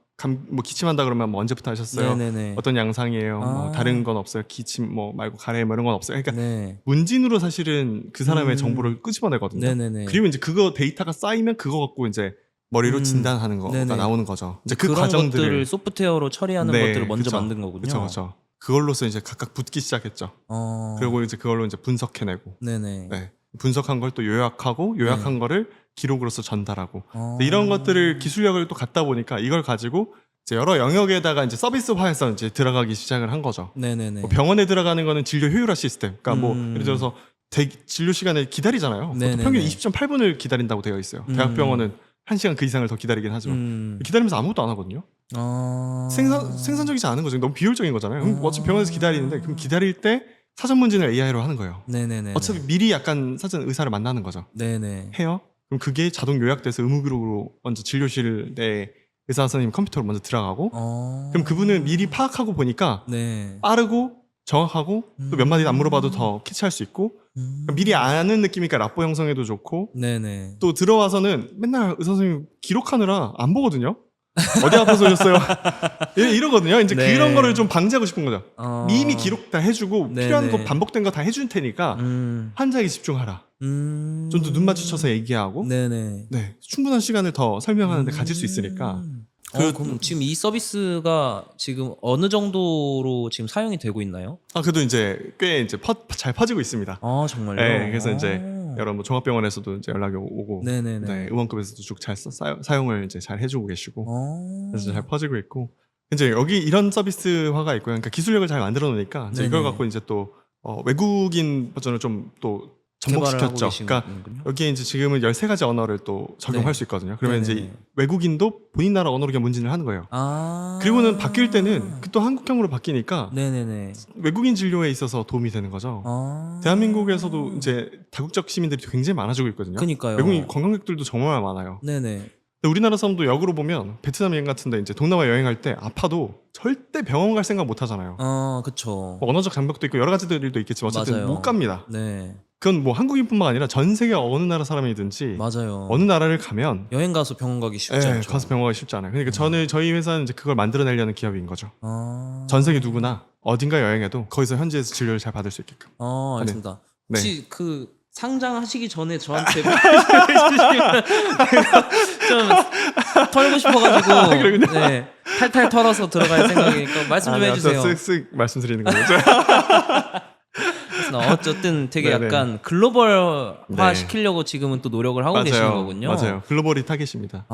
B: 뭐 기침한다 그러면 뭐 언제부터 하셨어요?
A: 네네네.
B: 어떤 양상이에요? 뭐 다른 건 없어요? 기침 뭐 말고 가래 뭐 이런 건 없어요? 그러니까
A: 네.
B: 문진으로 사실은 그 사람의 정보를 끄집어내거든요.
A: 네네네.
B: 그리고 이제 그거 데이터가 쌓이면 그거 갖고 이제 머리로 진단하는 거가
A: 네네.
B: 나오는 거죠. 이제 그
A: 그런
B: 과정들을
A: 것들을 소프트웨어로 처리하는
B: 네,
A: 것들을 먼저
B: 그쵸.
A: 만든 거군요.
B: 그렇죠. 그걸로서 이제 각각 붙기 시작했죠. 그리고 이제 그걸로 이제 분석해내고,
A: 네네.
B: 네. 분석한 걸 또 요약하고, 요약한
A: 네.
B: 거를 기록으로서 전달하고, 이런 것들을 기술력을 또 갖다 보니까 이걸 가지고 이제 여러 영역에다가 이제 서비스화해서 이제 들어가기 시작을 한 거죠.
A: 네네네.
B: 뭐 병원에 들어가는 거는 진료 효율화 시스템. 그러니까 뭐 예를 들어서 진료 시간에 기다리잖아요.
A: 네네네.
B: 평균 20.8분을 기다린다고 되어 있어요. 대학병원은 1시간 그 이상을 더 기다리긴 하지만 기다리면서 아무것도 안 하거든요. 생산적이지 않은 거죠. 너무 비효율적인 거잖아요. 그럼 어차피 병원에서 기다리는데, 그럼 기다릴 때 사전 문진을 AI로 하는 거예요.
A: 네네네.
B: 어차피 미리 약간 사전 의사를 만나는 거죠.
A: 네네.
B: 해요. 그럼 그게 자동 요약돼서 의무기록으로 먼저 진료실 내 의사 선생님 컴퓨터로 먼저 들어가고, 그럼 그분은 미리 파악하고 보니까
A: 네.
B: 빠르고 정확하고 또 몇 마디 안 물어봐도 더 캐치할 수 있고, 그러니까 미리 아는 느낌이니까 라포 형성에도 좋고,
A: 네네.
B: 또 들어와서는 맨날 의사 선생님 기록하느라 안 보거든요. 어디 아파서 오셨어요? 이러거든요. 이제
A: 네.
B: 그런 거를 좀 방지하고 싶은 거죠. 이미 기록 다 해주고
A: 네네.
B: 필요한 거 반복된 거 다 해줄 테니까 환자에게 집중하라. 좀 더 눈 맞추셔서 얘기하고,
A: 네네.
B: 네, 충분한 시간을 더 설명하는데 가질 수 있으니까.
A: 그럼 지금 이 서비스가 지금 어느 정도로 지금 사용이 되고 있나요?
B: 그래도 이제 꽤 이제 잘 퍼지고 있습니다.
A: 정말요?
B: 네, 그래서 이제 여러 뭐 종합병원에서도 이제 연락이 오고,
A: 네네네.
B: 네, 의원급에서도 쭉 잘 사용을 이제 잘 해주고 계시고, 그래서 잘 퍼지고 있고, 이제 여기 이런 서비스화가 있고요. 그러니까 기술력을 잘 만들어 놓으니까 이제 이걸
A: 네네.
B: 갖고 이제 또 외국인 버전을 좀 또 접목시켰죠. 그러니까 여기에 이제 지금은 13가지 언어를 또 적용할
A: 네.
B: 수 있거든요. 그러면
A: 네네.
B: 이제 외국인도 본인 나라 언어로 그냥 문진을 하는 거예요. 그리고는 바뀔 때는 또 한국형으로 바뀌니까
A: 네네네.
B: 외국인 진료에 있어서 도움이 되는 거죠. 대한민국에서도 이제 다국적 시민들이 굉장히 많아지고 있거든요.
A: 그니까요.
B: 외국인 관광객들도 정말 많아요.
A: 네네.
B: 근데 우리나라 사람도 역으로 보면 베트남 여행 같은데 이제 동남아 여행할 때 아파도 절대 병원 갈 생각 못 하잖아요.
A: 그쵸.
B: 뭐 언어적 장벽도 있고 여러 가지들도 있겠지만 어쨌든
A: 맞아요.
B: 못 갑니다.
A: 네.
B: 그건 뭐 한국인뿐만 아니라 전 세계 어느 나라 사람이든지
A: 맞아요.
B: 어느 나라를 가면
A: 여행 가서 병원 가기 쉽지 않죠.
B: 가서 병원 가기 쉽지 않아요. 그러니까 저희 회사는 이제 그걸 만들어내려는 기업인 거죠.
A: 아.
B: 전 세계 누구나 어딘가 여행해도 거기서 현지에서 진료를 잘 받을 수 있게끔.
A: 알겠습니다.
B: 네.
A: 혹시 그 상장하시기 전에 저한테 말씀해주시면 제가 좀 털고 싶어가지고 네, 탈탈 털어서 들어갈 생각이니까 말씀 좀 해주세요.
B: 쓱쓱 말씀드리는 거죠.
A: 어쨌든 되게
B: 네네.
A: 약간 글로벌화
B: 네.
A: 시키려고 지금은 또 노력을 하고 계시는 거군요.
B: 맞아요. 글로벌이 타겟입니다.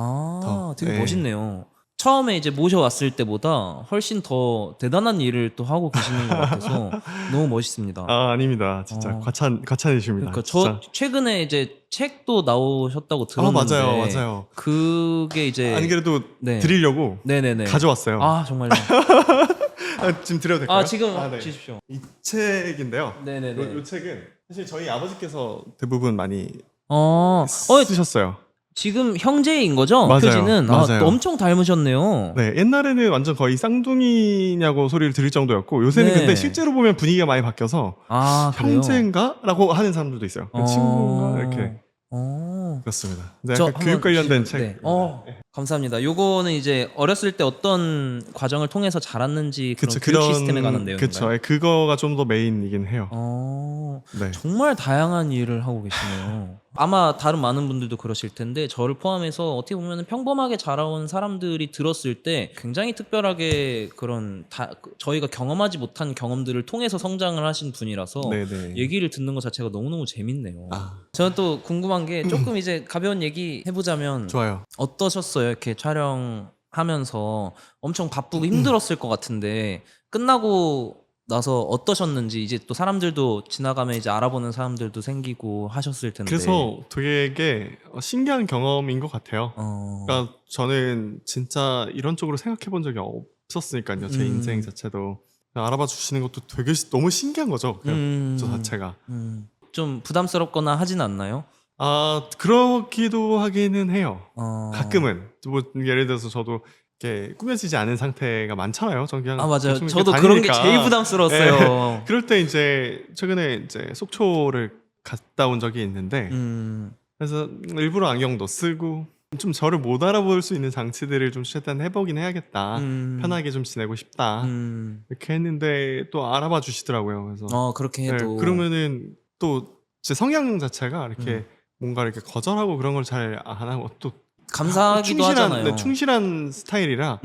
A: 되게
B: 네.
A: 멋있네요. 처음에 이제 모셔왔을 때보다 훨씬 더 대단한 일을 또 하고 계시는 것 같아서 너무 멋있습니다.
B: 아닙니다. 진짜 과찬이십니다.
A: 그러니까
B: 진짜.
A: 저 최근에 이제 책도 나오셨다고 들었는데
B: 맞아요.
A: 그게 이제
B: 안 그래도 드리려고
A: 네네네.
B: 가져왔어요.
A: 정말요?
B: 지금 드려도 될까요?
A: 지금
B: 네.
A: 주십시오.
B: 이 책인데요.
A: 네네네.
B: 이 책은 사실 저희 아버지께서 대부분 많이 쓰셨어요.
A: 지금 형제인 거죠?
B: 맞아요.
A: 표지는
B: 맞아요.
A: 엄청 닮으셨네요.
B: 네, 옛날에는 완전 거의 쌍둥이냐고 소리를 들을 정도였고 요새는 근데 실제로 보면 분위기가 많이 바뀌어서 형제인가? 라고 하는 사람들도 있어요. 친구인가? 이렇게. 그렇습니다. 약간 교육 관련된 책.
A: 감사합니다. 요거는 이제 어렸을 때 어떤 과정을 통해서 자랐는지 그런 교육 시스템에 관한 내용인가요?
B: 그렇죠. 그거가 좀 더 메인이긴 해요. 네.
A: 정말 다양한 일을 하고 계시네요. 아마 다른 많은 분들도 그러실 텐데 저를 포함해서 어떻게 보면 평범하게 자라온 사람들이 들었을 때 굉장히 특별하게 그런 저희가 경험하지 못한 경험들을 통해서 성장을 하신 분이라서
B: 네네.
A: 얘기를 듣는 것 자체가 너무너무 재밌네요. 저는 또 궁금한 게 조금 이제 가벼운 얘기 해보자면
B: 좋아요.
A: 어떠셨어요? 이렇게 촬영하면서 엄청 바쁘고 힘들었을 것 같은데 끝나고 나서 어떠셨는지 이제 또 사람들도 지나가면 이제 알아보는 사람들도 생기고 하셨을 텐데
B: 그래서 되게 신기한 경험인 것 같아요. 그러니까 저는 진짜 이런 쪽으로 생각해 본 적이 없었으니까요. 제 인생 자체도 알아봐 주시는 것도 되게 너무 신기한 거죠. 그냥 저 자체가.
A: 좀 부담스럽거나 하진 않나요?
B: 그렇기도 하기는 해요. 가끔은 뭐 예를 들어서 저도 이렇게 꾸며지지 않은 상태가 많잖아요.
A: 맞아요. 저도 그런 게 제일 부담스러웠어요.
B: 네. 그럴 때 이제 최근에 이제 속초를 갔다 온 적이 있는데 그래서 일부러 안경도 쓰고 좀 저를 못 알아볼 수 있는 장치들을 좀 최대한 해보긴 해야겠다. 편하게 좀 지내고 싶다. 이렇게 했는데 또 알아봐 주시더라고요. 그래서
A: 그렇게 해도
B: 그러면은 또 제 성향 자체가 이렇게 뭔가 이렇게 거절하고 그런 걸 잘 안 하고 또
A: 감사하기도 하잖아요.
B: 충실한 스타일이라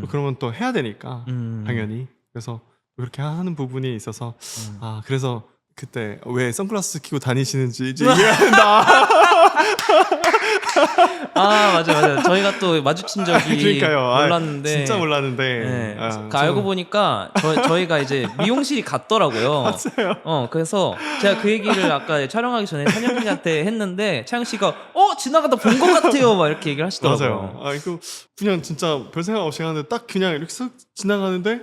B: 그러면 또 해야 되니까 당연히 그래서 그렇게 하는 부분이 있어서 그래서 그때 왜 선글라스 끼고 다니시는지 이제 이해한다.
A: 맞아요. 저희가 또 마주친 적이 몰랐는데
B: 진짜 몰랐는데
A: 알고 보니까 저희가 이제 미용실이 같더라고요.
B: 맞아요.
A: 그래서 제가 그 얘기를 아까 촬영하기 전에 찬영 씨한테 했는데 찬영 씨가 지나가다 본 것 같아요 막 이렇게 얘기를 하시더라고요.
B: 맞아요. 이거 그냥 진짜 별 생각 없이 가는데 딱 그냥 이렇게 쓱 지나가는데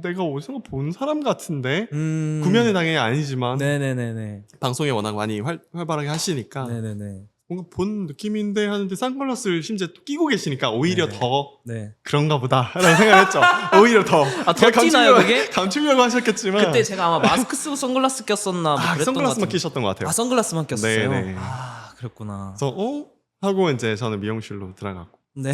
B: 내가 어디선가 본 사람 같은데 구면은 당연히 아니지만
A: 네네네네.
B: 방송에 워낙 많이 활발하게 하시니까
A: 네네네.
B: 뭔가 본 느낌인데 하는데 선글라스를 심지어 또 끼고 계시니까 오히려 더 그런가 보다라는 생각을 했죠. 오히려 더.
A: 더 찌나요 그게?
B: 감추려고 하셨겠지만
A: 그때 제가 아마 마스크 쓰고 선글라스 꼈었나 뭐 그랬던
B: 선글라스만 끼셨던 것 같아요.
A: 선글라스만 꼈었어요?
B: 네네.
A: 그랬구나.
B: 그래서 하고 이제 저는 미용실로 들어갔고
A: 네.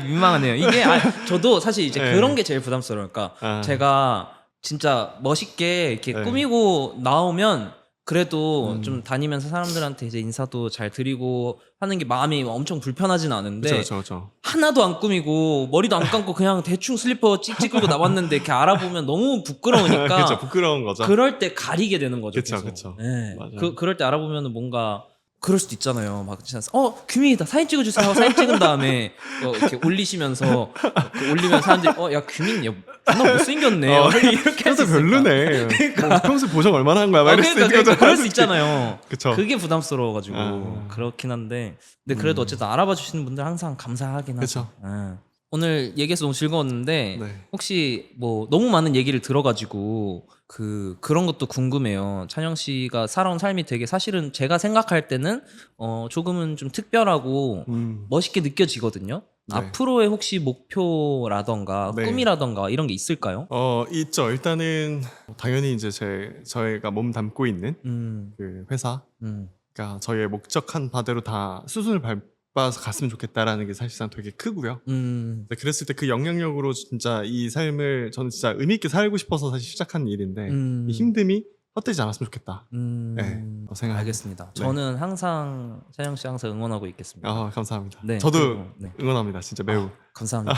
A: 민망하네요. 이게 저도 사실 이제 그런 게 제일 부담스러워요. 그러니까 제가 진짜 멋있게 이렇게 꾸미고 나오면 그래도 좀 다니면서 사람들한테 이제 인사도 잘 드리고 하는 게 마음이 엄청 불편하진 않은데
B: 그렇죠.
A: 하나도 안 꾸미고 머리도 안 감고 그냥 대충 슬리퍼 찍찍 끌고 나왔는데 이렇게 알아보면 너무 부끄러우니까
B: 그렇죠. 부끄러운 거죠.
A: 그럴 때 가리게 되는 거죠.
B: 그렇죠.
A: 네. 그럴 때 알아보면 뭔가 그럴 수도 있잖아요. 막 진짜 규민이다 사진 찍어주세요 하고 사진 찍은 다음에 이렇게 올리시면서 올리면 사람들이 야 규민 너 못생겼네 이렇게
B: 그래서 별로네. 그러니까 평소에 보정 얼마나 한 거야?
A: 그럴 수 있잖아요.
B: 그쵸.
A: 그게 부담스러워가지고 그렇긴 한데 근데 그래도 어쨌든 알아봐 주시는 분들 항상 감사하긴 하죠. 오늘 얘기해서 너무 즐거웠는데 혹시 뭐 너무 많은 얘기를 들어가지고 그런 것도 궁금해요. 찬영 씨가 살아온 삶이 되게 사실은 제가 생각할 때는 조금은 좀 특별하고 멋있게 느껴지거든요. 앞으로의 혹시 목표라던가 꿈이라던가 이런 게 있을까요?
B: 있죠. 일단은 당연히 이제 저희가 몸 담고 있는 그 회사, 그러니까 저희의 목적한 바대로 다 수순을 밟아서 갔으면 좋겠다라는 게 사실상 되게 크고요. 그랬을 때 그 영향력으로 진짜 이 삶을 저는 진짜 의미 있게 살고 싶어서 사실 시작한 일인데 이 힘듦이 헛되지 않았으면 좋겠다. 생각합니다.
A: 알겠습니다. 저는 항상 찬영 씨 항상 응원하고 있겠습니다.
B: 감사합니다.
A: 네,
B: 저도 응원합니다. 진짜 매우.
A: 감사합니다.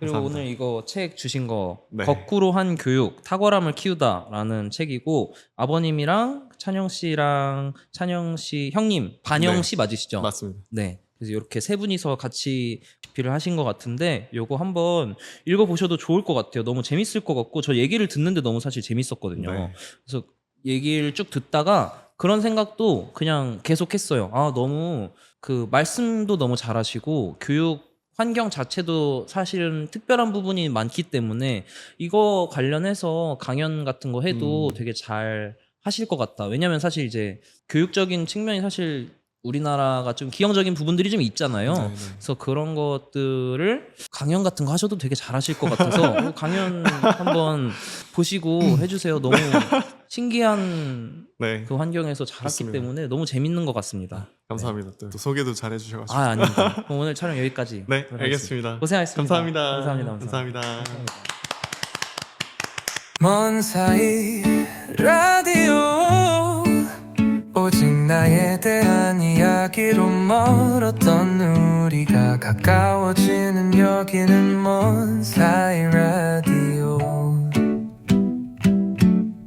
A: 그리고
B: 감사합니다.
A: 오늘 이거 책 주신 거 거꾸로 한 교육 탁월함을 키우다라는 책이고 아버님이랑 찬영 씨랑 찬영 씨 형님 반영 씨 맞으시죠?
B: 맞습니다.
A: 네. 그래서 이렇게 세 분이서 같이 집필을 하신 것 같은데 요거 한번 읽어보셔도 좋을 것 같아요. 너무 재밌을 것 같고 저 얘기를 듣는데 너무 사실 재밌었거든요.
B: 네.
A: 그래서 얘기를 쭉 듣다가 그런 생각도 그냥 계속했어요. 아 너무 그 말씀도 너무 잘하시고 교육 환경 자체도 사실은 특별한 부분이 많기 때문에 이거 관련해서 강연 같은 거 해도 되게 잘 하실 것 같다. 왜냐면 사실 이제 교육적인 측면이 사실 우리나라가 좀 기형적인 부분들이 좀 있잖아요.
B: 네네.
A: 그래서 그런 것들을 강연 같은 거 하셔도 되게 잘하실 것 같아서 강연 한번 보시고 해주세요. 너무 신기한
B: 네.
A: 그 환경에서 자랐기
B: 좋습니다.
A: 때문에 너무 재밌는 것 같습니다.
B: 감사합니다. 또 소개도 잘해주셔가지고.
A: 아 아닙니다. 그럼 오늘 촬영 여기까지.
B: 네,
A: 하도록
B: 알겠습니다.
A: 고생하셨습니다.
B: 감사합니다.
A: 감사합니다.
C: 먼 사이 라디오 오직 나에 대한 이야기로 멀었던 우리가 가까워지는 여기는 먼 사이